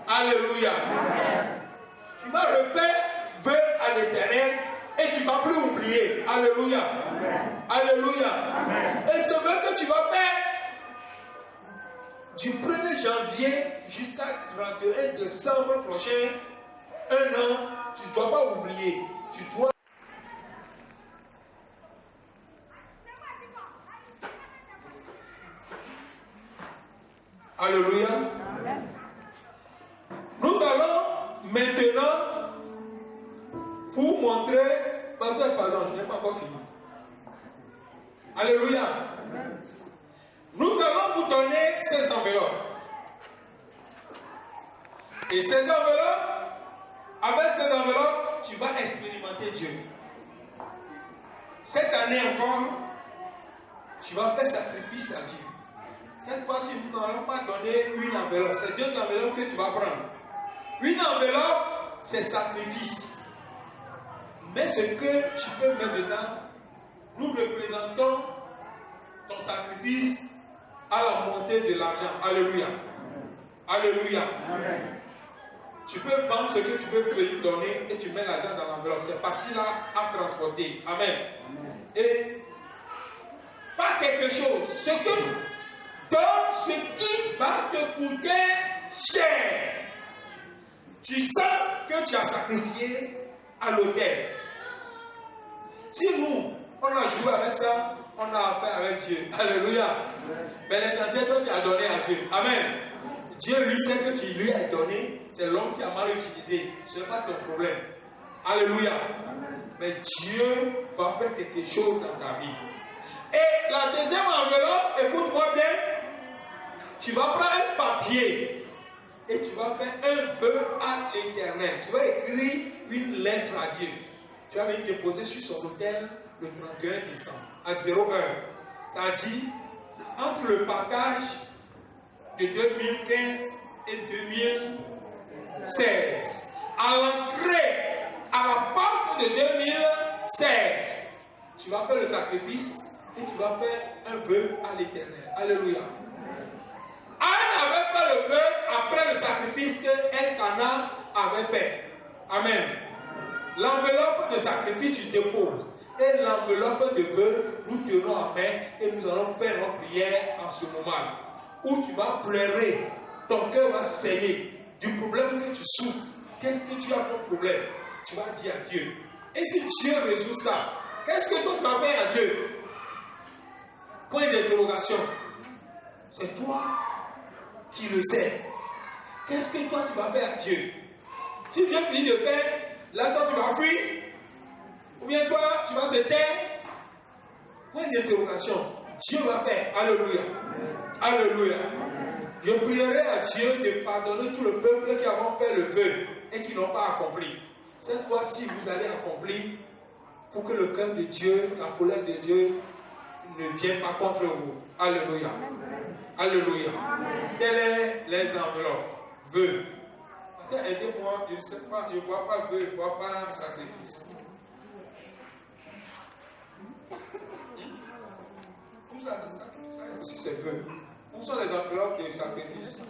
Alléluia. Tu vas refaire vœu à l'Éternel et tu ne vas plus oublier. Alléluia. Alléluia. Et ce vœu que tu vas faire du 1er janvier jusqu'à 31 décembre prochain, un an, tu ne dois pas oublier. Tu dois. Alléluia. Nous allons maintenant vous montrer. Pardon, je n'ai pas encore fini. Alléluia. Nous allons vous donner ces enveloppes. Et ces enveloppes, avec ces enveloppes, tu vas expérimenter Dieu. Cette année encore, tu vas faire sacrifice à Dieu. Cette fois-ci, nous n'allons pas donner une enveloppe. C'est 2 enveloppes que tu vas prendre. Une enveloppe, c'est sacrifice. Mais ce que tu peux mettre dedans, nous représentons ton sacrifice à la montée de l'argent. Alléluia. Alléluia. Amen. Tu peux vendre ce que tu peux venir donner et tu mets l'argent dans l'enveloppe. C'est facile à transporter. Amen. Amen. Et pas quelque chose. Ce que donne ce qui va te coûter cher. Tu sens que tu as sacrifié à l'autel. Si nous, on a joué avec ça, on a affaire avec Dieu. Alléluia. Mais l'essentiel que tu as donné à Dieu. Amen. Dieu lui sait que tu lui as donné, c'est l'homme qui a mal utilisé. Ce n'est pas ton problème. Alléluia. Mais Dieu va faire quelque chose dans ta vie. Et la deuxième enveloppe, écoute-moi bien, tu vas prendre un papier et tu vas faire un vœu à l'Éternel. Tu vas écrire une lettre à Dieu. Tu vas venir déposer sur son autel le 31 décembre à 0 heure. Ça dit, entre le partage de 2015 et 2016, à l'entrée, à la porte de 2016, tu vas faire le sacrifice et tu vas faire un vœu à l'Éternel. Alléluia. Anne avait fait le vœu après le sacrifice que Elkanah avait fait. Amen. L'enveloppe de sacrifice, tu déposes. Et l'enveloppe de vœu, nous tenons en main et nous allons faire notre prière en ce moment. Où tu vas pleurer, ton cœur va saigner du problème que tu souffres. Qu'est-ce que tu as comme problème? Tu vas dire à Dieu. Et si Dieu résout ça, qu'est-ce que toi tu vas faire à Dieu? Point d'interrogation. C'est toi qui le sais. Qu'est-ce que toi tu vas faire à Dieu? Si Dieu finit de faire, là toi tu vas fuir. Ou bien toi tu vas te taire. Point d'interrogation. Dieu va faire. Alléluia. Alléluia. Je prierai à Dieu de pardonner tout le peuple qui avons fait le vœu et qui n'ont pas accompli. Cette fois-ci, vous allez accomplir pour que le cœur de Dieu, la colère de Dieu ne vienne pas contre vous. Alléluia. Alléluia. Quelles sont les enveloppes? Vœux. Tiens, aidez-moi, je ne sais pas, je ne vois pas vœu, je ne vois pas sacrifice. Tout ça aussi c'est vœu. Où sont les enveloppes des sacrifices?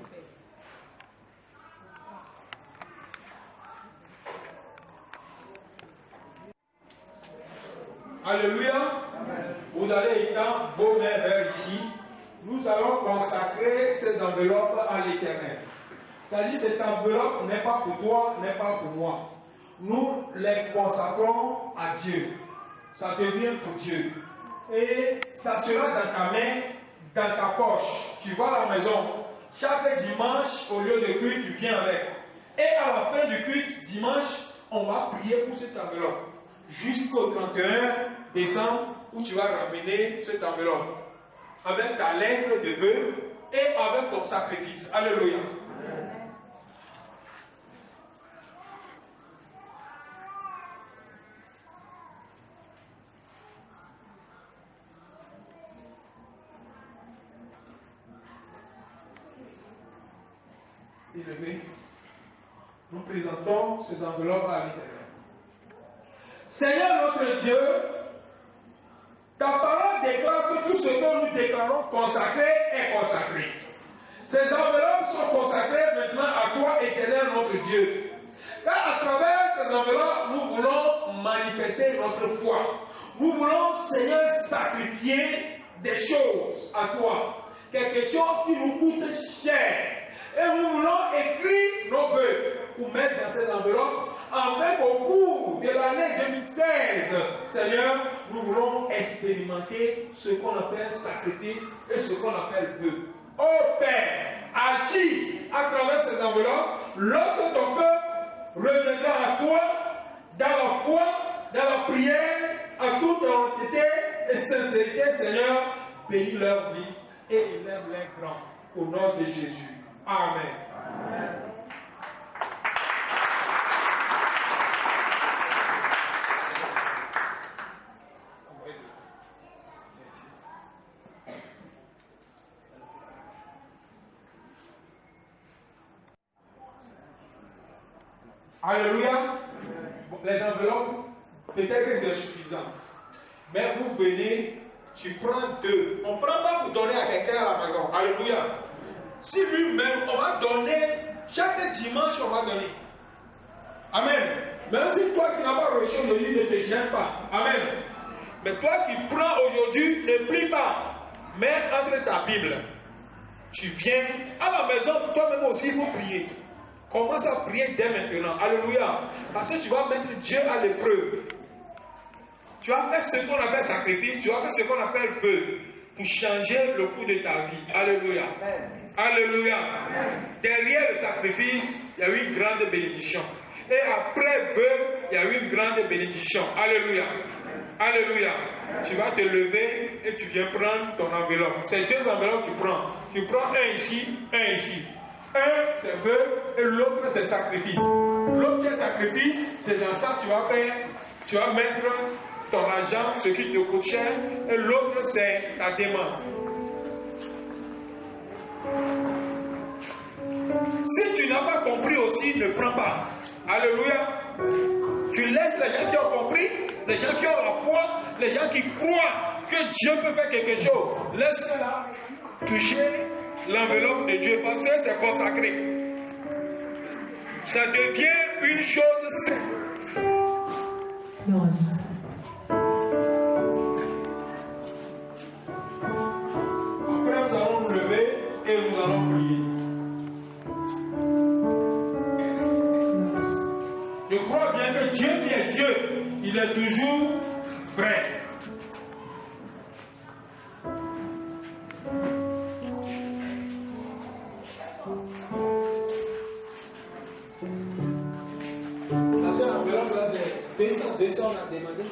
Alléluia. Vous allez étendre vos mains vers ici. Nous allons consacrer ces enveloppes à l'Éternel. C'est-à-dire, cette enveloppe n'est pas pour toi, n'est pas pour moi. Nous les consacrons à Dieu. Ça devient pour Dieu. Et ça sera dans ta main, dans ta poche. Tu vas à la maison. Chaque dimanche, au lieu de culte, tu viens avec. Et à la fin du culte, dimanche, on va prier pour cette enveloppe. Jusqu'au 31 décembre, où tu vas ramener cette enveloppe. Avec ta lettre de vœu et avec ton sacrifice. Alléluia. Bien-aimés, nous présentons ces enveloppes à l'Éternel. Seigneur notre Dieu, ta parole déclare que tout ce que nous déclarons consacré est consacré. Ces enveloppes sont consacrées maintenant à toi, Éternel notre Dieu. Car à travers ces enveloppes, nous voulons manifester notre foi. Nous voulons, Seigneur, sacrifier des choses à toi. Quelque chose qui nous coûte cher. Et nous voulons écrire nos vœux pour mettre dans ces enveloppes, afin qu'au cours de l'année 2016, Seigneur, nous voulons expérimenter ce qu'on appelle sacrifice et ce qu'on appelle vœu. Ô Père, agis à travers ces enveloppes, lorsque ton peuple reviendra à toi, dans la foi, dans la prière, à toute honnêteté et sincérité, Seigneur, bénis leur vie et élève-les grand. Au nom de Jésus. Amen. Amen. Alléluia. Les enveloppes, peut-être que c'est suffisant. Mais vous venez, tu prends deux. On ne prend pas pour donner à quelqu'un à la maison. Alléluia. Si lui-même, on va donner, chaque dimanche, on va donner. Amen. Même si toi qui n'as pas reçu aujourd'hui, ne te gêne pas. Amen. Mais toi qui prends aujourd'hui, ne prie pas. Mets entre ta Bible. Tu viens à la maison, toi-même aussi, il faut prier. Commence à prier dès maintenant. Alléluia. Parce que tu vas mettre Dieu à l'épreuve. Tu vas faire ce qu'on appelle sacrifice, tu vas faire ce qu'on appelle vœu pour changer le cours de ta vie. Alléluia. Alléluia. Derrière le sacrifice, il y a eu une grande bénédiction. Et après le vœu, il y a eu une grande bénédiction. Alléluia. Alléluia. Tu vas te lever et tu viens prendre ton enveloppe. C'est deux enveloppes que tu prends. Tu prends un ici, un ici. Un, c'est vœu et l'autre, c'est sacrifice. L'autre qui est sacrifice, c'est dans ça que tu vas faire. Tu vas mettre ton argent, ce qui te coûte cher, et l'autre, c'est ta demande. Si tu n'as pas compris aussi, ne prends pas. Alléluia. Tu laisses les gens qui ont compris, les gens qui ont la foi, les gens qui croient que Dieu peut faire quelque chose. Laisse-la toucher l'enveloppe de Dieu parce que c'est consacré. Ça devient une chose sainte. Après, nous allons nous lever et nous allons prier. Je crois bien que Dieu qui est Dieu, il est toujours prêt. La seule enveloppe là, c'est 200 on a demandé.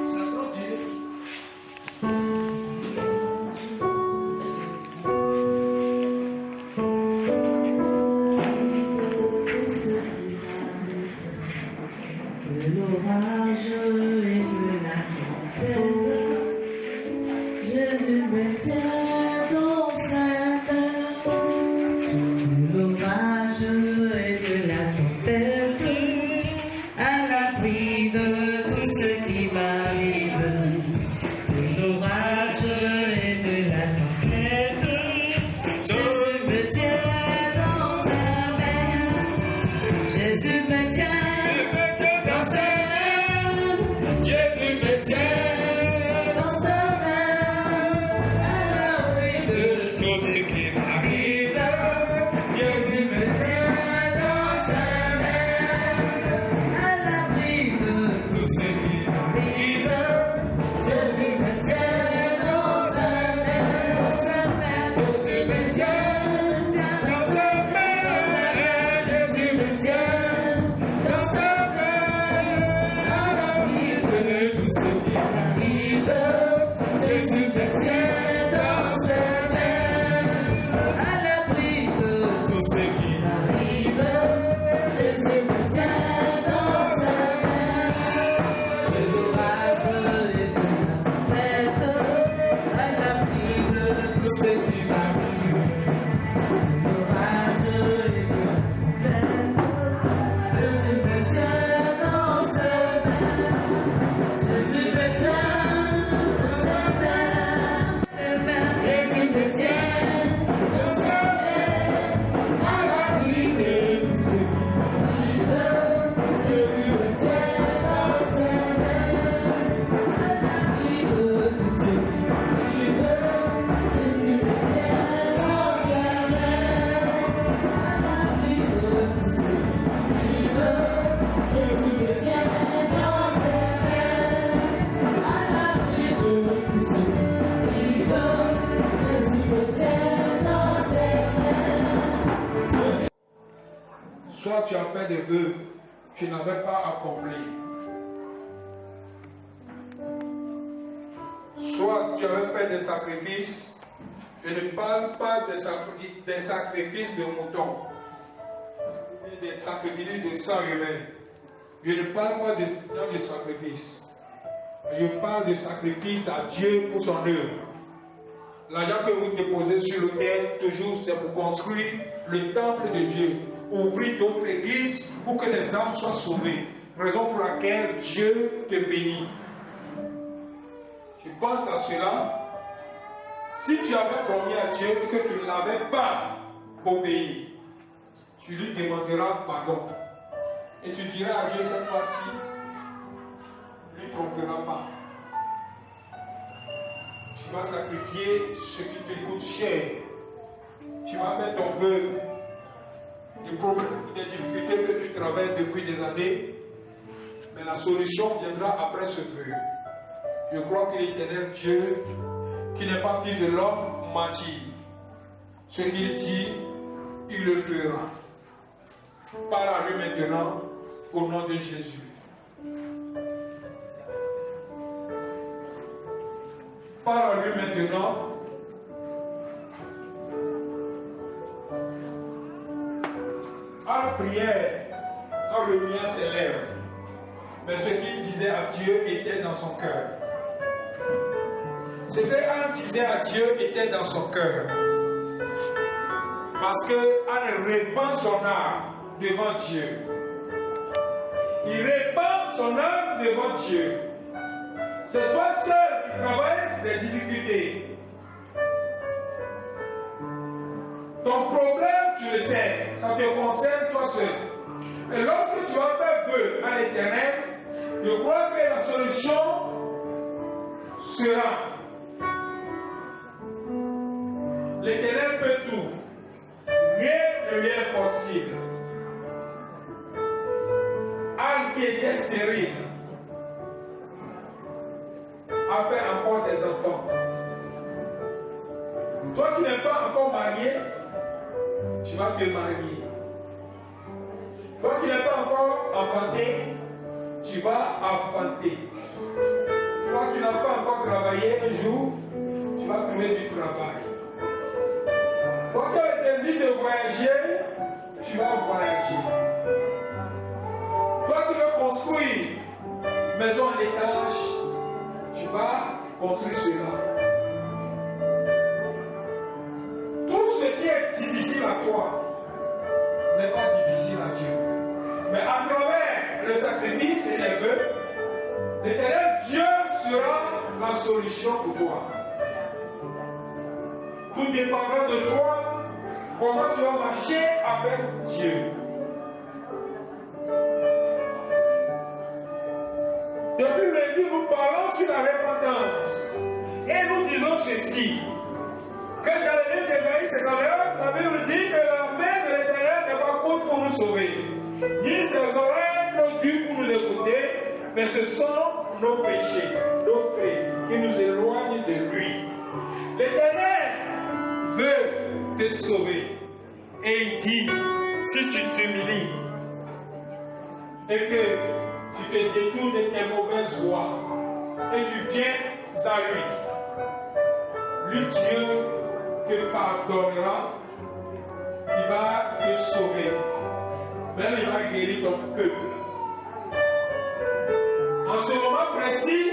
Ça a trop duré. L'orage et de la tempête, Jésus me tient dans sa main. L'orage m'arrive, de l'orage et de la tempête, Jésus me tient dans sa main. Jésus me tient dans sa main. Jésus me tient dans sa main. À l'abri de tout ce qui m'arrive, Jésus me tient dans sa main. À l'abri de tout ce qui m'arrive, Jésus me tient dans sa main. Jésus me tient dans sa main. Jésus me tient dans sa main. À l'abri de tout ce qui m'arrive, Jésus me tient dans sa main. À l'abri de tout ce qui m'arrive, Jésus me tient dans sa main. De l'orage et de la tempête, à l'abri de tout ce qui m'arrive. De l'orage et de la tempête, Jésus me tient dans sa main. Jésus me tient dans sa main. Jésus me tient dans sa main. À l'abri de tout ce qui m'arrive, Jésus me tient dans sa main. À l'abri de tout ce qui m'arrive, Jésus me tient dans sa main. À l'abri de tout ce qui m'arrive, Jésus me tient dans sa main. À l'abri de tout ce qui m'arrive, Jésus me tient dans sa main. Soit tu as fait des vœux que tu n'avais pas accomplis. Soit tu avais fait des sacrifices. Je ne parle pas des sacrifices de moutons, des sacrifices de sang humain. Je ne parle pas de sacrifices. Je parle de sacrifice à Dieu pour son œuvre. L'argent que vous déposez sur l'autel, toujours, c'est pour construire le temple de Dieu. Ouvrir d'autres églises pour que les âmes soient sauvées. Raison pour laquelle Dieu te bénit. Tu penses à cela. Si tu avais promis à Dieu que tu ne l'avais pas obéi, tu lui demanderas pardon. Et tu diras à Dieu cette fois-ci, ne lui tromperas pas. Tu vas sacrifier ce qui te coûte cher. Tu vas faire ton vœu des problèmes, des difficultés que tu traverses depuis des années. Mais la solution viendra après ce vœu. Je crois que l'Éternel Dieu, qui n'est pas fils de l'homme, mentit. Ce qu'il dit, il le fera. Parle à lui maintenant, au nom de Jésus. Parle à lui maintenant. À la prière, quand le mien s'élève, mais ce qu'il disait à Dieu était dans son cœur. Ce que Anne disait à Dieu était dans son cœur. Parce que Anne répand son âme devant Dieu. Il répand son âme devant Dieu. C'est toi seul qui traverses les difficultés. Ton problème, tu le sais, ça te concerne toi seul. Et lorsque tu vas faire vœu à l'Éternel, je crois que la solution sera: l'Éternel peut tout. Rien ne lui est impossible. Anne qui était stérile a fait encore des enfants. Toi qui n'es pas encore marié, tu vas te marier. Toi qui n'es pas encore enfanté, tu vas enfanter. Toi qui n'as pas encore travaillé un jour, tu vas trouver du travail. Toi qui as le désir de voyager, tu vas voyager. Toi qui veux construire maison à l'étage, tu vas construire cela. Tout ce qui est difficile à toi n'est pas difficile à Dieu. Mais à travers le sacrifice et les vœux, L'Éternel Dieu sera la solution pour toi. Tout dépendra de toi, comment tu vas marcher avec Dieu. Depuis le début, nous parlons sur la repentance. Et nous disons ceci. Que dans le livre d'Ésaïe 59, la Bible dit que la main de l'Éternel n'est pas courte pour nous sauver, ni ses oreilles trop dures pour nous écouter, mais ce sont nos péchés, nos faits qui nous éloignent de lui. L'Éternel veut te sauver. Et il dit, si tu t'humilies et que tu te détournes de tes mauvaises voies et tu viens à lui, Dieu te pardonnera, il va te sauver, même il va guérir ton peuple. En ce moment précis,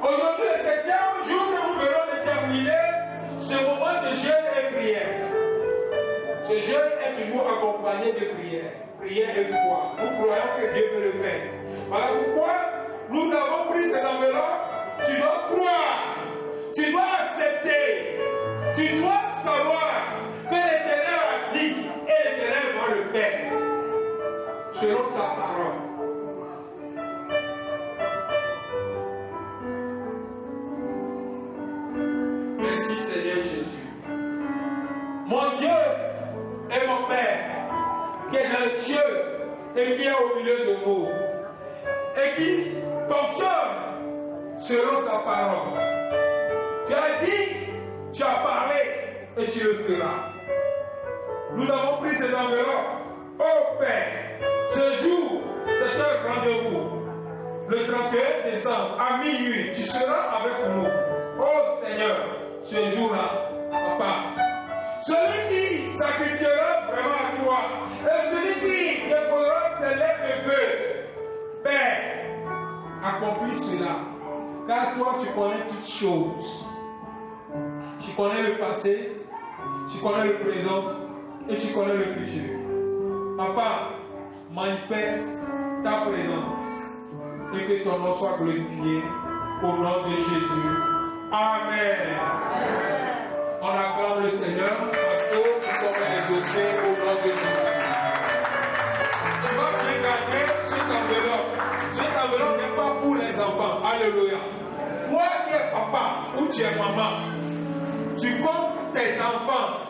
aujourd'hui le 7e jour que nous verrons déterminer ce moment de jeûne et prière. Ce jeûne est toujours accompagné de prière. Prière et foi. Nous croyons que Dieu peut le faire. Voilà pourquoi nous avons pris ces enveloppes. Tu dois croire. Tu dois accepter. Tu dois savoir que l'Éternel a dit et l'Éternel va le faire. Selon sa parole. Merci Seigneur Jésus. Mon Dieu est mon Père qui est dans les cieux et qui est au milieu de nous et qui fonctionne selon sa parole. Tu as dit, tu as parlé et tu le feras. Nous avons pris ces enveloppes. Oh Père, ce jour, c'est un rendez-vous. Le 31 décembre à minuit, tu seras avec nous. Oh Seigneur, ce jour-là, Papa, celui qui sacrifiera vraiment à toi, et celui qui déposera ses lèvres de feu, Père, accomplis cela, car toi tu connais toutes choses. Tu connais le passé, tu connais le présent et tu connais le futur. Papa, manifeste ta présence et que ton nom soit glorifié au nom de Jésus. Amen. On acclame le Seigneur parce que nous sommes exaucés au nom de Jésus. Tu vas bien garder cette enveloppe. Cette enveloppe n'est pas pour les enfants. Alléluia. Toi qui es papa ou tu es maman, tu comptes tes enfants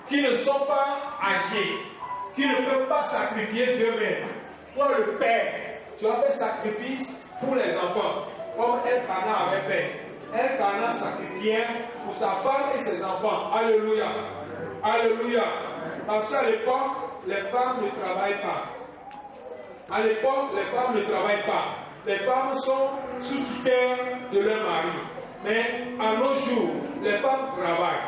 qui ne sont pas âgés, qui ne peuvent pas sacrifier d'eux-mêmes. Toi le père, tu as fait sacrifice pour les enfants, comme Elkanah avait fait. Elkanah sacrifiait pour sa femme et ses enfants. Alléluia. Alléluia. Parce qu'à l'époque, les femmes ne travaillent pas. À l'époque, les femmes ne travaillent pas. Les femmes sont sous tutelle de leur mari. Mais à nos jours, les femmes travaillent.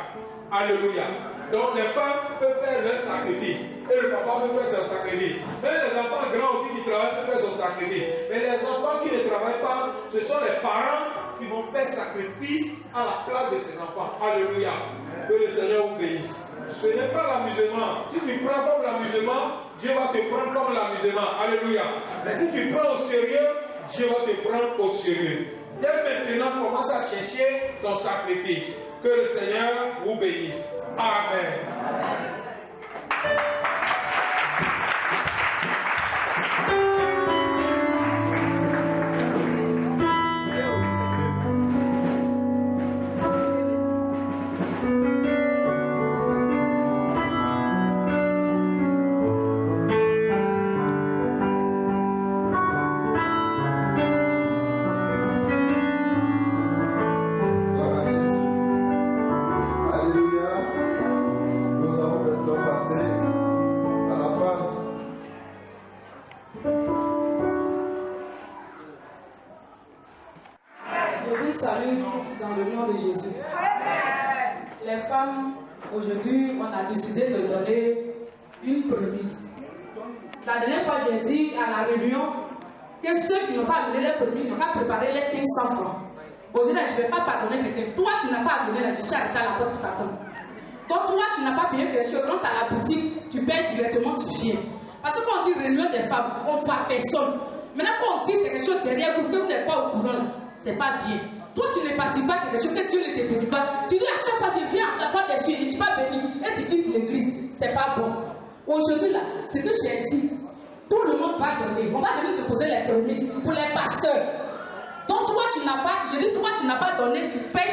Alléluia. Donc les femmes peuvent faire leur sacrifice. Et le papa peut faire son sacrifice. Même les enfants grands aussi qui travaillent peuvent faire son sacrifice. Mais les enfants qui ne travaillent pas, ce sont les parents qui vont faire sacrifice à la place de ses enfants. Alléluia. Que le Seigneur vous bénisse. Ce n'est pas l'amusement. Si tu prends comme l'amusement, Dieu va te prendre comme l'amusement. Alléluia. Mais si tu prends au sérieux, Dieu va te prendre au sérieux. Dès maintenant, commence à chercher ton sacrifice. Que le Seigneur vous bénisse. Amen. Aujourd'hui, on a décidé de donner une prémisse. La dernière fois, j'ai dit à la réunion que ceux qui n'ont pas amené les prémices n'ont pas préparé les 500 francs. Aujourd'hui, je ne vais pas pardonner quelqu'un. Toi, tu n'as pas amené la justice à la porte pour t'attendre. Donc, toi, tu n'as pas payé quelque chose. Quand tu as la boutique, tu payes directement, tu viens. Parce que quand on dit réunion des femmes, on ne fait personne. Maintenant, quand on dit quelque chose derrière vous que vous n'êtes pas au courant, c'est pas bien. Toi, tu ne passes pas quelque chose que Dieu ne te bénit pas. Tu dis à chaque fois, tu viens à ta part des cieux, je ne suis pas béni, et tu quittes l'église. C'est pas bon. Aujourd'hui, là, ce que j'ai dit, tout le monde va donner. On va venir te poser les prémices pour les pasteurs. Donc, toi, tu n'as pas, je dis, toi, tu n'as pas donné, tu payes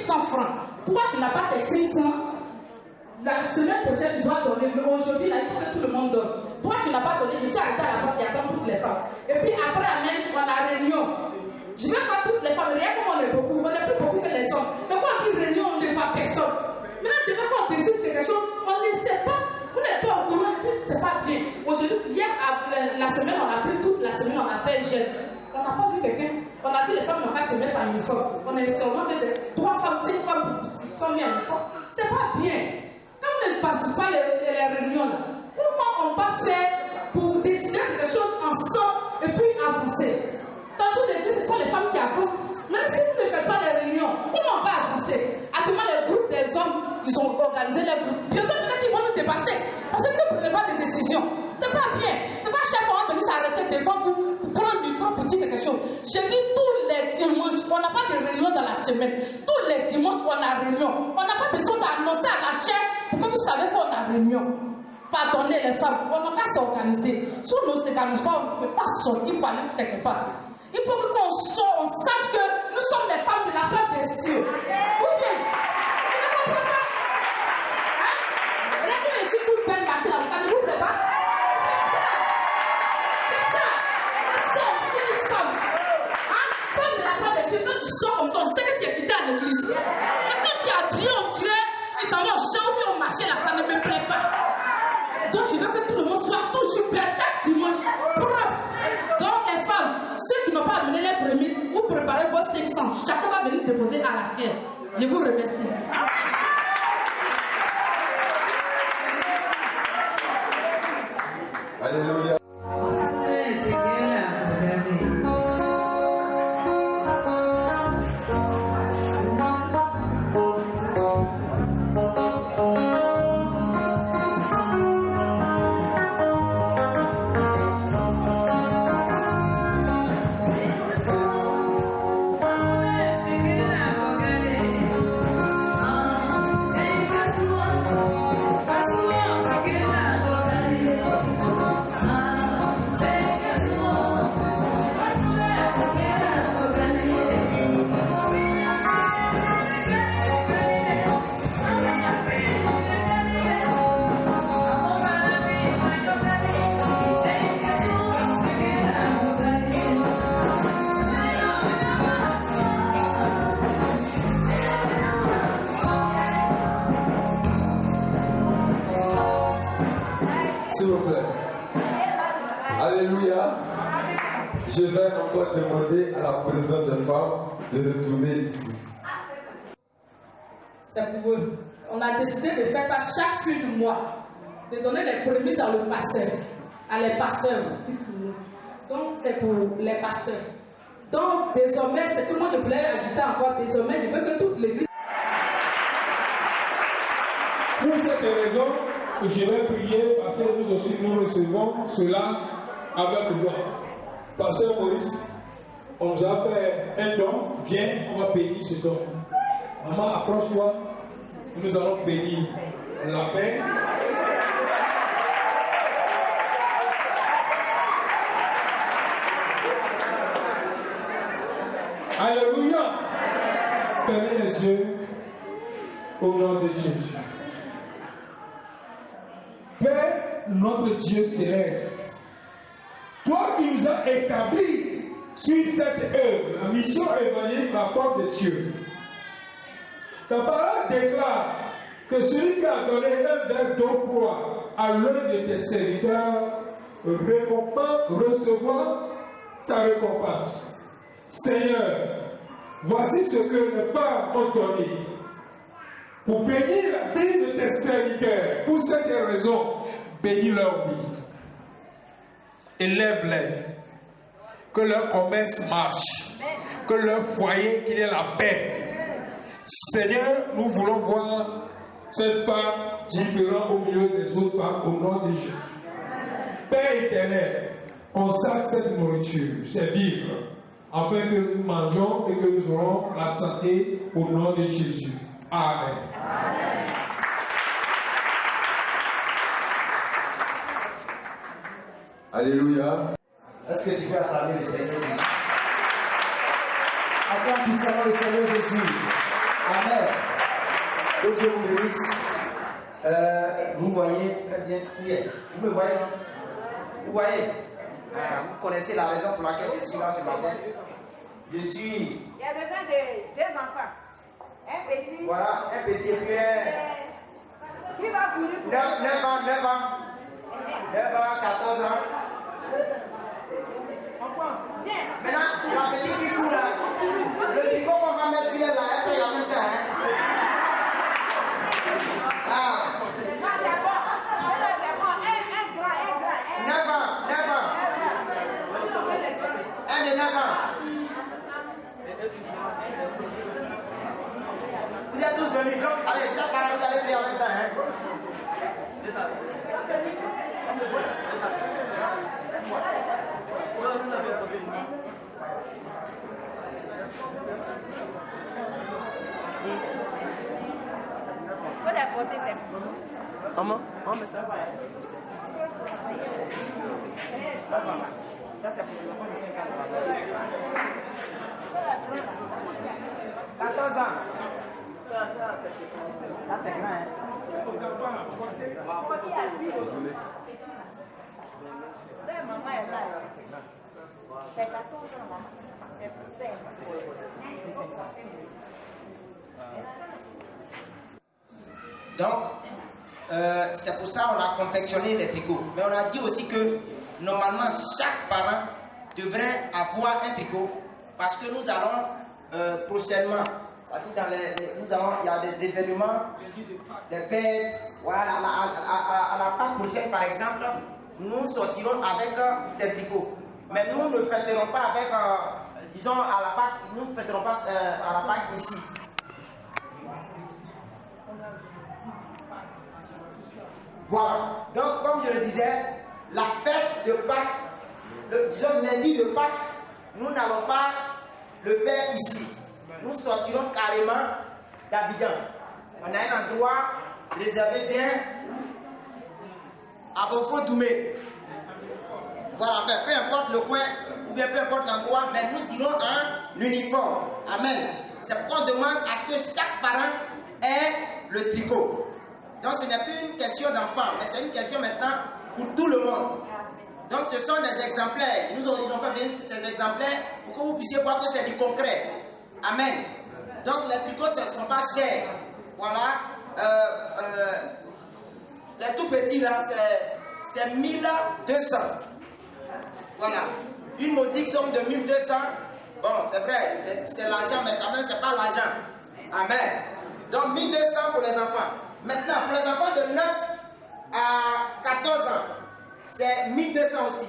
500 francs. Pourquoi tu n'as pas tes 500? La semaine prochaine, tu dois donner. Mais aujourd'hui, là, il faut que tout le monde donne. Toi, tu n'as pas donné, je suis arrêté à la porte, il y a toutes les femmes. Et puis après, amen, on a réunion. Je ne vais pas toutes les femmes, rien comme on est beaucoup, on est plus beaucoup que les hommes. Mais quand on dit réunion, on ne voit personne. Maintenant, tu veux qu'on décide quelque chose, on ne sait pas. Vous n'êtes pas au courant, c'est pas bien. Aujourd'hui, hier, la semaine, on a pris toute la semaine, on a fait un jeûne. On n'a pas vu quelqu'un. On a dit les femmes n'ont pas se mettre en uniforme. On est seulement fait 3 femmes, 5 femmes qui sont mises en uniforme. C'est pas bien. Quand on ne passe pas les réunions là, comment on va faire pour décider quelque chose ensemble et puis avancer? Dans toutes les églises, ce sont les femmes qui avancent. Même si vous ne faites pas des réunions, comment on va avancer? Actuellement, les groupes des hommes, ils ont organisé les groupes. Bientôt, peut-être qu'ils vont nous dépasser. Parce que vous ne prenez pas de décisions. C'est pas bien. C'est pas chaque fois qu'on va venir s'arrêter devant vous pour prendre du temps pour dire quelque chose. Je dis tous les dimanches, on n'a pas de réunion dans la semaine. Tous les dimanches, on a réunion. On n'a pas besoin d'annoncer à la chaîne pour que vous savez qu'on a réunion. Pardonnez les femmes, on n'a pas s'organiser. Si on ne s'organise pas, on ne peut pas sortir pour aller quelque part. Il faut qu'on sorte, on sache que nous sommes les femmes de la place des cieux. Vous bien, vous ne comprenez pas? Hein? Et là, tu es ici pour faire matin, ne vous plaît pas? C'est ça. C'est une femme. Hein? Femme de la place des cieux, quand tu sors comme ça, on sait que tu es quitté à l'église. Et quand tu as bien, on dirait, tu t'en vas au champ ou au marché, là, ça ne me plaît pas. Donc, je veux que tout le monde soit toujours prêt chaque dimanche. Donc, les femmes, ceux qui n'ont pas amené les prémices, vous préparez vos 500. Chacun va venir déposer à la chaîne. Je vous remercie. Alléluia. S'il vous plaît. Alléluia. Je vais encore demander à la présidente des femmes de retourner ici. C'est pour eux. On a décidé de faire ça chaque fin du mois. De donner les prémices à le pasteur. À les pasteurs aussi pour nous. Donc c'est pour les pasteurs. Donc désormais, c'est que moi je voulais ajouter encore, désormais, je veux que toute l'église. Pour cette raison, je vais prier parce que nous aussi nous recevons cela avec joie. Pasteur Maurice, on nous a fait un don, viens, on va bénir ce don. Maman, approche-toi, nous allons bénir la paix. Alléluia. Fermez les yeux au nom de Jésus. Père, notre Dieu céleste, toi qui nous as établis sur cette œuvre, la mission évangélique à la porte des cieux, ta parole déclare que celui qui a donné un verre d'eau froide à l'un de tes serviteurs recevra sa récompense. Seigneur, voici ce que les pères ont donné. Pour bénir la vie de tes serviteurs, pour cette raison, bénis leur vie. Élève-les. Que leur commerce marche. Que leur foyer, qu'il y ait la paix. Seigneur, nous voulons voir cette femme différente au milieu des autres femmes au nom de Jésus. Père éternel, consacre cette nourriture, ces vivres, afin que nous mangeons et que nous aurons la santé au nom de Jésus. Amen. Amen. Alléluia. Est-ce que tu peux acclamer le Seigneur Jésus? Acclame puissamment le Seigneur Jésus. Amen. Que Dieu vous bénisse. Vous voyez très bien qui est. Vous me voyez, non? Vous voyez? Vous connaissez la raison pour laquelle je suis là ce matin. Je suis. Il y a besoin de deux enfants. Un petit. Voilà, un petit et puis Qui va courir pour 9 ans, 9 ans. 9 ans, 14 ans. Viens. Maintenant, la petite qui court là, le tricot qu'on va mettre sur elle là, elle fait la même temps. Hein? Ah. Non, c'est bon. C'est bon. Un grand. 9 ans, 9 ans. Un de 9 ans. Vous êtes tous venus, donc allez, chaque parent vous allez prier en même temps. Hein? Faut la porter, c'est Comment? On met ça. Ça, c'est pour le enfant de 5 ans. 14 ans. Ça, c'est grand, hein? maman est là. C'est 14 ans, maman. C'est Donc, c'est pour ça qu'on a confectionné les tricots. Mais on a dit aussi que normalement chaque parent devrait avoir un tricot parce que nous allons prochainement, il y a des événements, des fêtes, voilà, à la Pâque prochaine par exemple, nous sortirons avec ces tricots. Mais nous ne fêterons pas avec, disons, à la Pâque, nous ne fêterons pas à la Pâque ici. Voilà. Donc, comme je le disais, la fête de Pâques, disons lundi de Pâques, nous n'allons pas le faire ici. Nous sortirons carrément d'Abidjan. On a un endroit réservé bien à Bofo-Doumé. Voilà, peu importe le coin ou bien peu importe l'endroit, mais nous irons en uniforme. Amen. C'est pourquoi on demande à ce que chaque parent ait le tricot. Donc ce n'est plus une question d'enfant, mais c'est une question maintenant pour tout le monde. Donc ce sont des exemplaires. Nous avons fait venir ces exemplaires pour que vous puissiez voir que c'est du concret. Amen. Donc les tricots ne sont pas chers. Voilà. Les tout petits là, c'est 1200. Voilà. Une modique somme de 1200. Bon, c'est vrai, c'est l'argent, mais quand même, c'est pas l'argent. Amen. Donc 1200 pour les enfants. Maintenant, pour les enfants de 9 à 14 ans, c'est 1200 aussi.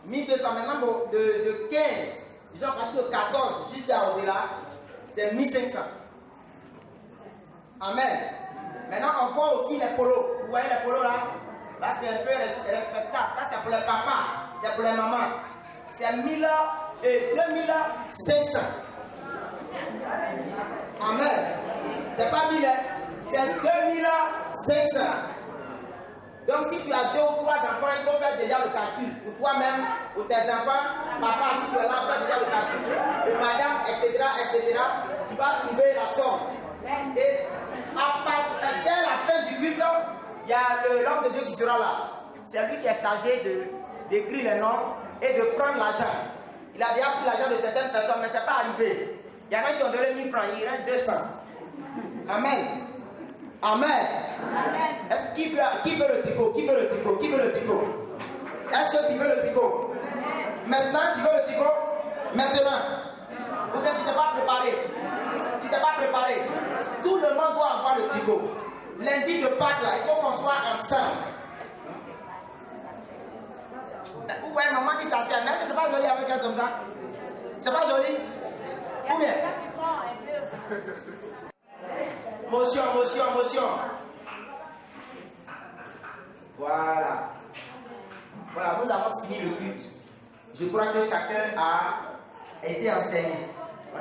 1200. Maintenant, de 15, disons à partir de 14 jusqu'à au-delà, c'est 1500. Amen. Maintenant, on voit aussi les polos. Vous voyez les polos là? Là, c'est un peu respectable. Ça, c'est pour les papas, c'est pour les mamans. C'est 1000 et 2500. Amen. C'est pas 1000, c'est 2500. Donc, si tu as 2 ou 3 enfants, il faut faire déjà le calcul. Pour toi-même, pour tes enfants, papa, si tu es là, fais déjà le calcul. Et madame, etc., tu vas trouver la somme. Et dès la fin du culte, il y a l'homme de Dieu qui sera là. C'est lui qui est chargé d'écrire les noms et de prendre l'argent. Il a déjà pris l'argent de certaines personnes, mais ce n'est pas arrivé. Il y en a qui ont donné 1000 francs, il reste 200. Amen. Amen. Est-ce qui veut le tricot? Qui veut le tricot? Qui veut le tricot? Est-ce que tu veux le tricot? Maintenant, tu veux le tricot? Maintenant. Ou bien tu ne t'es pas préparé? Tu ne t'es pas préparé? Tout le monde doit avoir le tricot. Lundi de Pâques, là, il faut qu'on soit ensemble. Vous voyez, maman qui s'assied, mais est-ce que c'est pas joli avec elle comme ça? C'est pas joli? Ou bien? Motion. Voilà. Voilà, nous avons fini le culte. Je crois que chacun a été enseigné. On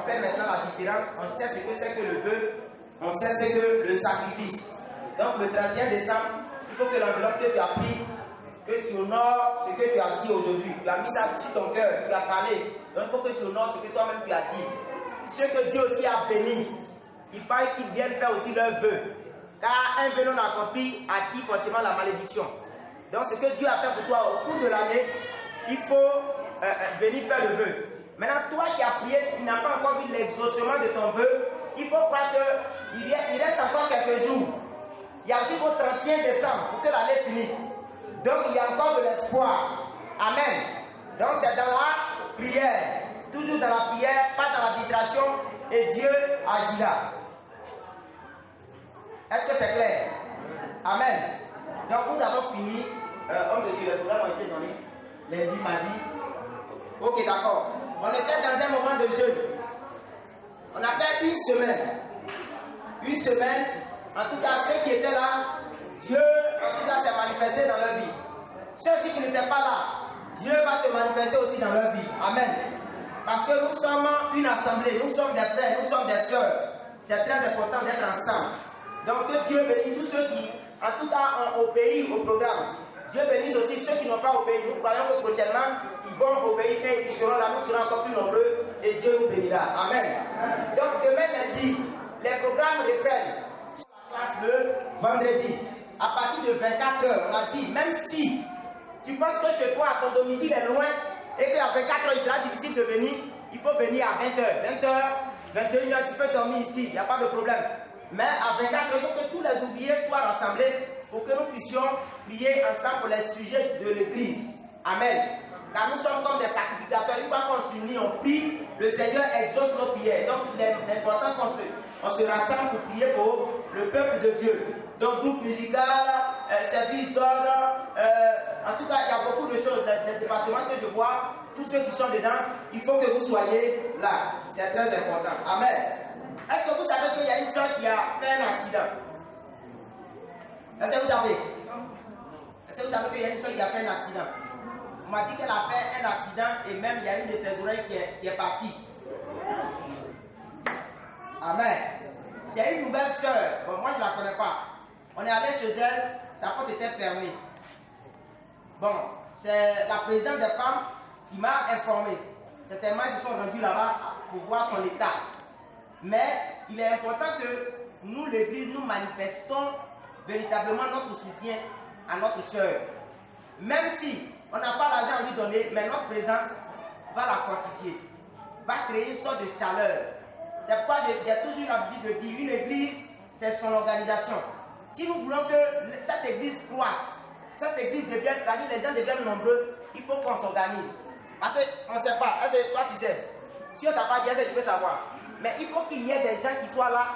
fait maintenant la différence. On sait ce que c'est que le vœu, on sait ce que le sacrifice. Donc le 31 décembre, il faut que l'enveloppe que tu as pris, que tu honores ce que tu as dit aujourd'hui. Tu as mis ça sur ton cœur, tu as parlé. Donc il faut que tu honores ce que toi-même tu as dit. Ce que Dieu aussi a béni, il fallait qu'ils viennent faire aussi leur vœu. Car un vœu non accompli acquiert forcément la malédiction. Donc ce que Dieu a fait pour toi au cours de l'année, il faut venir faire le vœu. Maintenant, toi qui as prié, tu n'as pas encore vu l'exaucement de ton vœu, il faut croire qu'il reste encore quelques jours. Il y a aussi au 31 décembre pour que l'année finisse. Donc il y a encore de l'espoir. Amen. Donc c'est dans la prière. Toujours dans la prière, pas dans la distraction, et Dieu agira. Est-ce que c'est clair? Amen. Donc nous avons fini. Homme de Dieu, le programme a été donné lundi, mardi. Ok, d'accord. On était dans un moment de jeûne. On a fait une semaine. Une semaine. En tout cas, ceux qui étaient là, Dieu, en tout cas, s'est manifesté dans leur vie. Ceux qui n'étaient pas là, Dieu va se manifester aussi dans leur vie. Amen. Parce que nous sommes une assemblée, nous sommes des frères, nous sommes des sœurs. C'est très important d'être ensemble. Donc que Dieu bénisse tous ceux qui, en tout cas, ont obéi au programme. Dieu bénisse aussi ceux qui n'ont pas obéi. Nous croyons que prochainement, ils vont obéir et ils seront là, nous serons encore plus nombreux et Dieu nous bénira. Amen. Donc demain lundi, les programmes reprennent sur la classe le vendredi. À partir de 24 h, on a dit, même si tu penses que chez toi, ton domicile est loin et qu'à 24 h, il sera difficile de venir, il faut venir à 20 h. 20 h, 21 h, tu peux dormir ici, il n'y a pas de problème. Mais à 24 h, il faut que tous les ouvriers soient rassemblés pour que nous puissions prier ensemble pour les sujets de l'église. Amen. Car nous sommes comme des sacrificateurs. Une fois qu'on s'unit, on prie, le Seigneur exauce nos prières. Donc il est important qu'on se rassemble pour prier pour le peuple de Dieu. Donc groupe musical, service d'ordre, en tout cas il y a beaucoup de choses, des départements que je vois, tous ceux qui sont dedans, il faut que vous soyez là. C'est très important. Amen. Est-ce que vous savez qu'il y a une soeur qui a fait un accident? Est-ce que vous savez? Est-ce que vous savez qu'il y a une soeur qui a fait un accident? On m'a dit qu'elle a fait un accident et même il y a une de ses oreilles qui est partie. Amen. C'est une nouvelle soeur. Bon, moi je ne la connais pas. On est allé chez elle, sa porte était fermée. Bon, c'est la présidente des femmes qui m'a informé. Certainement ils sont rendus là-bas pour voir son état. Mais il est important que nous, l'église, nous manifestons véritablement notre soutien à notre soeur. Même si on n'a pas l'argent à lui donner, mais notre présence va la fortifier, va créer une sorte de chaleur. C'est pourquoi j'ai toujours l'habitude de dire, une église, c'est son organisation. Si nous voulons que cette église croisse, cette église devienne, c'est-à-dire les gens deviennent nombreux, il faut qu'on s'organise. Parce qu'on ne sait pas, est-ce que toi tu sais, si on t'a pas dit, est-ce que tu peux savoir? Mais il faut qu'il y ait des gens qui soient là,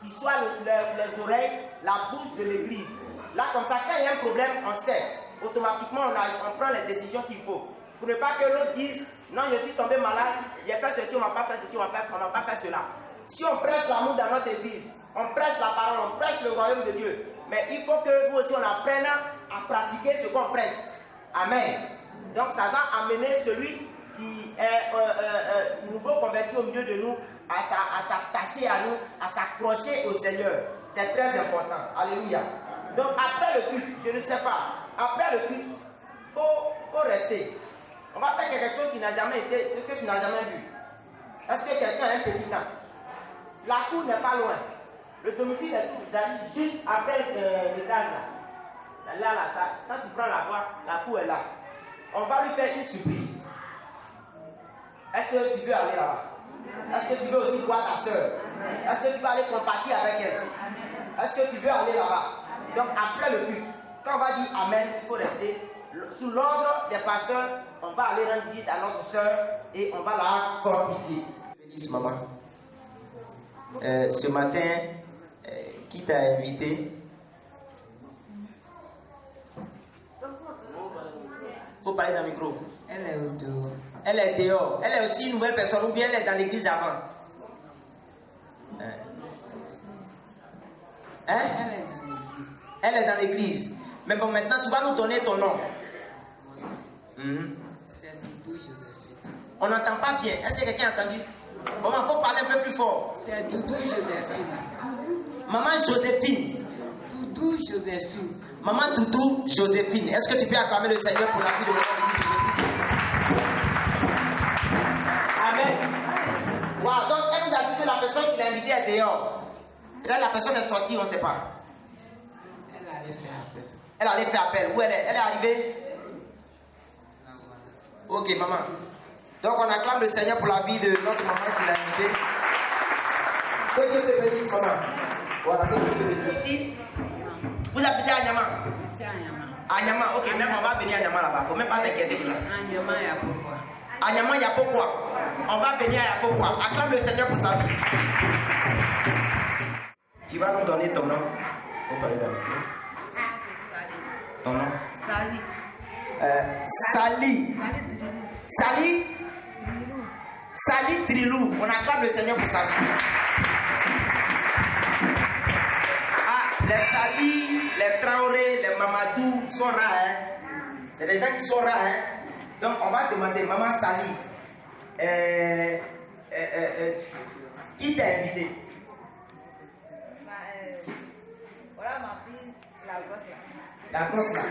qui soient les oreilles, la bouche de l'église. Là, comme ça, quand il y a un problème, on sait. Automatiquement, on prend les décisions qu'il faut. Pour ne pas que l'autre dise, non, je suis tombé malade, j'ai fait ceci, on ne m'a pas fait ceci, on n'a pas fait cela. Si on prêche l'amour dans notre église, on prêche la parole, on prêche le royaume de Dieu. Mais il faut que nous aussi, on apprenne à pratiquer ce qu'on prêche. Amen. Donc, ça va amener celui qui est nouveau converti au milieu de nous à s'attacher à nous, à s'accrocher au Seigneur. C'est très important. Alléluia. Donc après le culte, je ne sais pas, après le culte, il faut rester. On va faire quelque chose qui n'a jamais été, que tu n'as jamais vu. Est-ce que quelqu'un a un petit temps? La cour n'est pas loin. Le domicile est juste après l'étage là. Là, quand tu prends la voie, la cour est là. On va lui faire une surprise. Est-ce que tu veux aller là-bas? Est-ce que tu veux aussi voir ta soeur? Est-ce que tu veux aller compartir avec elle? Est-ce que tu veux aller là-bas? Donc après le culte, quand on va dire Amen, il faut rester. Sous l'ordre des pasteurs, on va aller rendre visite à notre soeur et on va la fortifier. Bénisse maman. Ce matin, qui t'a invité? Faut parler dans le micro. Elle est au dehors. Elle est dehors. Elle est aussi une nouvelle personne ou bien elle est dans l'église avant? Elle est dans l'église. Elle est dans l'église. Mais bon, maintenant, tu vas nous donner ton nom. C'est Doudou Joséphine. On n'entend pas bien. Est-ce que quelqu'un a entendu? Bon, il faut parler un peu plus fort. C'est Doudou Joséphine. Maman Joséphine. Doudou Joséphine. Maman Doudou Joséphine. Est-ce que tu peux acclamer le Seigneur pour la vie de maman Doudou Joséphine? Amen. Wow, donc elle nous a dit que la personne qui l'a invitée est dehors. Et là, la personne est sortie, on ne sait pas. Elle allait faire appel. Elle allait faire appel. Où elle est? Elle est arrivée? Là, voilà. Ok, maman. Donc on acclame le Seigneur pour la vie de notre maman qui l'a invitée. Que Dieu te bénisse, maman. Voilà, que Dieu te bénisse. Ici, vous habitez à Nyama? Ici à Nyama. À Nyama, ok, même on va venir à Nyama là-bas. Faut même pas t'inquiéter pour ça. À Nyama, il y a pourquoi? À Nyama, il y a pourquoi? On va venir à pourquoi? Acclame le Seigneur pour sa vie. Tu vas nous donner ton nom. Faut parler d'avec nous. Ton nom? Sali. Sali. Sali. Sali Trilou. On acclame le Seigneur pour sa vie. Ah, les Sali, les Traoré, les Mamadou sont rares. Hein? C'est des gens qui sont rares. Hein? Donc on va demander, maman Sali, qui t'a invité? Voilà ma fille, la grosse là. La grosse là.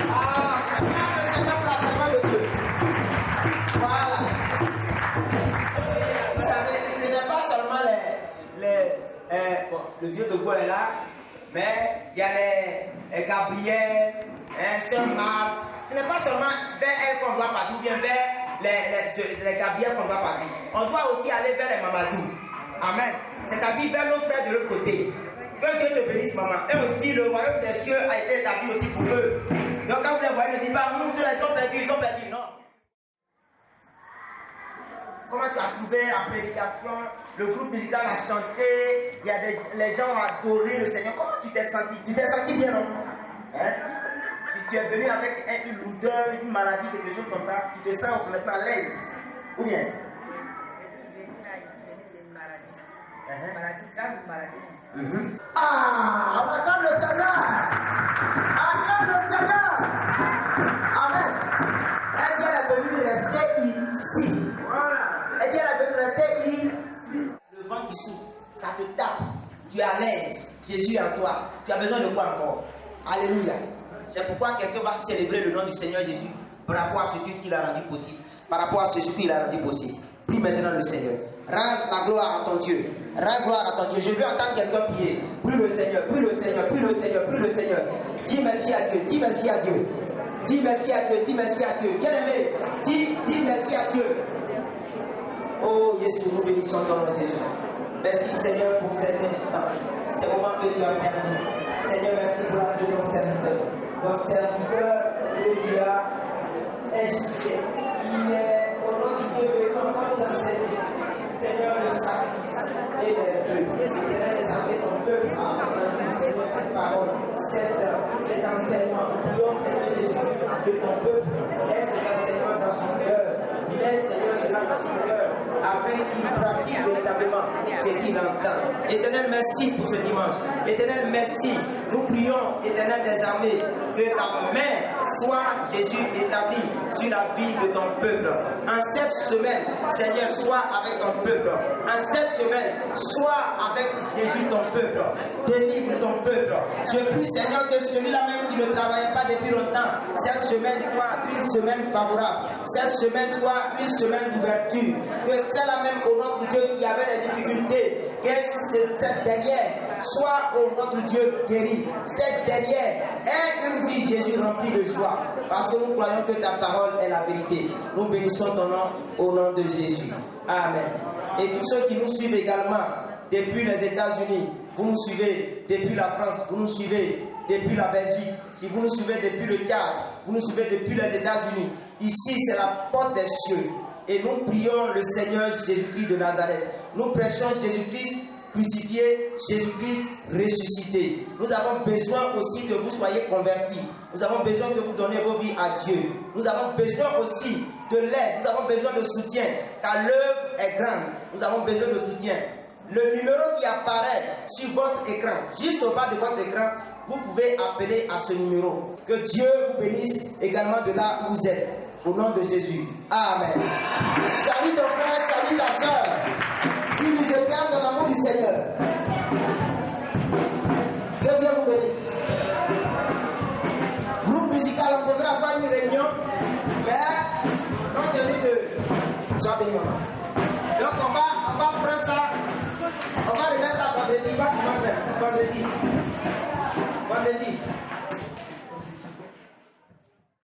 Ah, le Dieu. Voilà. Vous savez, ce n'est pas seulement le Dieu de Gaulle est là, mais il y a les Gabriel, Sœur Marthe. Ce n'est pas seulement vers elle qu'on doit partir, ou bien vers les Gabriel qu'on doit partir. On doit aussi aller vers les Mamadou. Amen. C'est-à-dire vers nos frères de l'autre côté. Que Dieu te bénisse, maman. Et aussi, le royaume des cieux a été établi aussi pour eux. Donc, quand vous les voyez, ne dites pas, nous, ceux-là, ils ont perdu, non. Comment tu as trouvé la prédication? Le groupe musical a chanté, les gens ont adoré le Seigneur. Comment tu t'es senti? Tu t'es senti bien, non? Hein? Tu es venu avec une lourdeur, une maladie, quelque chose comme ça. Tu te sens complètement à l'aise. Ou bien? Maladie grave, maladie. Ah, on acclame le Seigneur. Acclame le Seigneur. Amen. Elle dit, elle est venue rester ici. Elle dit, elle est venue rester ici. Le vent qui souffle, ça te tape. Tu es à l'aise. Jésus est en toi. Tu as besoin de quoi encore? Alléluia. C'est pourquoi quelqu'un va célébrer le nom du Seigneur Jésus par rapport à ce qu'il a rendu possible. Par rapport à ce qu'il a rendu possible. Prie maintenant le Seigneur. Rends la gloire à ton Dieu. Rends gloire à ton Dieu. Je veux entendre quelqu'un prier. Prie le Seigneur, prie le Seigneur, prie le Seigneur, prie le Seigneur. Dis merci à Dieu, dis merci à Dieu. Dis merci à Dieu, dis merci à Dieu. Bien aimé, dis merci à Dieu. Oh Jésus, nous bénissons ton nom, Jésus. Merci Seigneur pour ces instants. Ces moments que tu as permis. Seigneur, merci pour la vie de ton serviteur. Ton serviteur que tu as inspiré. Il est au nom de Dieu, comme nous enseigner. Seigneur, le sacrifice et les feux. Seigneur, les amener ton peuple à Seigneur, cette parole, cet enseignement. Nous prions, Seigneur Jésus, que ton peuple laisse cet enseignement dans son cœur. Laisse, Seigneur, cela dans son cœur, afin qu'il pratique véritablement ce qu'il entend. Éternel, merci pour ce dimanche. Éternel, merci. Nous prions, Éternel des armées, que ta main soit, Jésus, établie sur la vie de ton peuple. En cette semaine, Seigneur, sois avec ton peuple. En cette semaine, sois avec Jésus, ton peuple. Délivre ton peuple. Je prie, Seigneur, que celui-là même qui ne travaillait pas depuis longtemps, cette semaine soit une semaine favorable. Cette semaine soit une semaine d'ouverture. Que celle-là même, au notre Dieu, qui avait des difficultés, que cette dernière soit, au notre Dieu, guérie. Cette dernière est une vie, Jésus, remplie de joie. Parce que nous croyons que ta parole est la vérité. Nous bénissons ton nom au nom de Jésus. Amen. Et tous ceux qui nous suivent également depuis les États-Unis, vous nous suivez depuis la France, vous nous suivez depuis la Belgique, si vous nous suivez depuis le Tchad, vous nous suivez depuis les États-Unis, ici c'est la porte des cieux. Et nous prions le Seigneur Jésus-Christ de Nazareth. Nous prêchons Jésus-Christ crucifié, Jésus-Christ ressuscité. Nous avons besoin aussi que vous soyez convertis. Nous avons besoin que vous donniez vos vies à Dieu. Nous avons besoin aussi de l'aide. Nous avons besoin de soutien, car l'œuvre est grande. Nous avons besoin de soutien. Le numéro qui apparaît sur votre écran, juste au bas de votre écran, vous pouvez appeler à ce numéro. Que Dieu vous bénisse également de là où vous êtes. Au nom de Jésus. Amen. Salut ton frère, salut ta soeur. Puis nous éternons dans l'amour du Seigneur. Que Dieu vous bénisse. Groupe musical, on devrait avoir une réunion, mais compte tenu de... Sois béni. Donc on va prendre ça, on va remettre ça vendredi, pas dimanche, vendredi.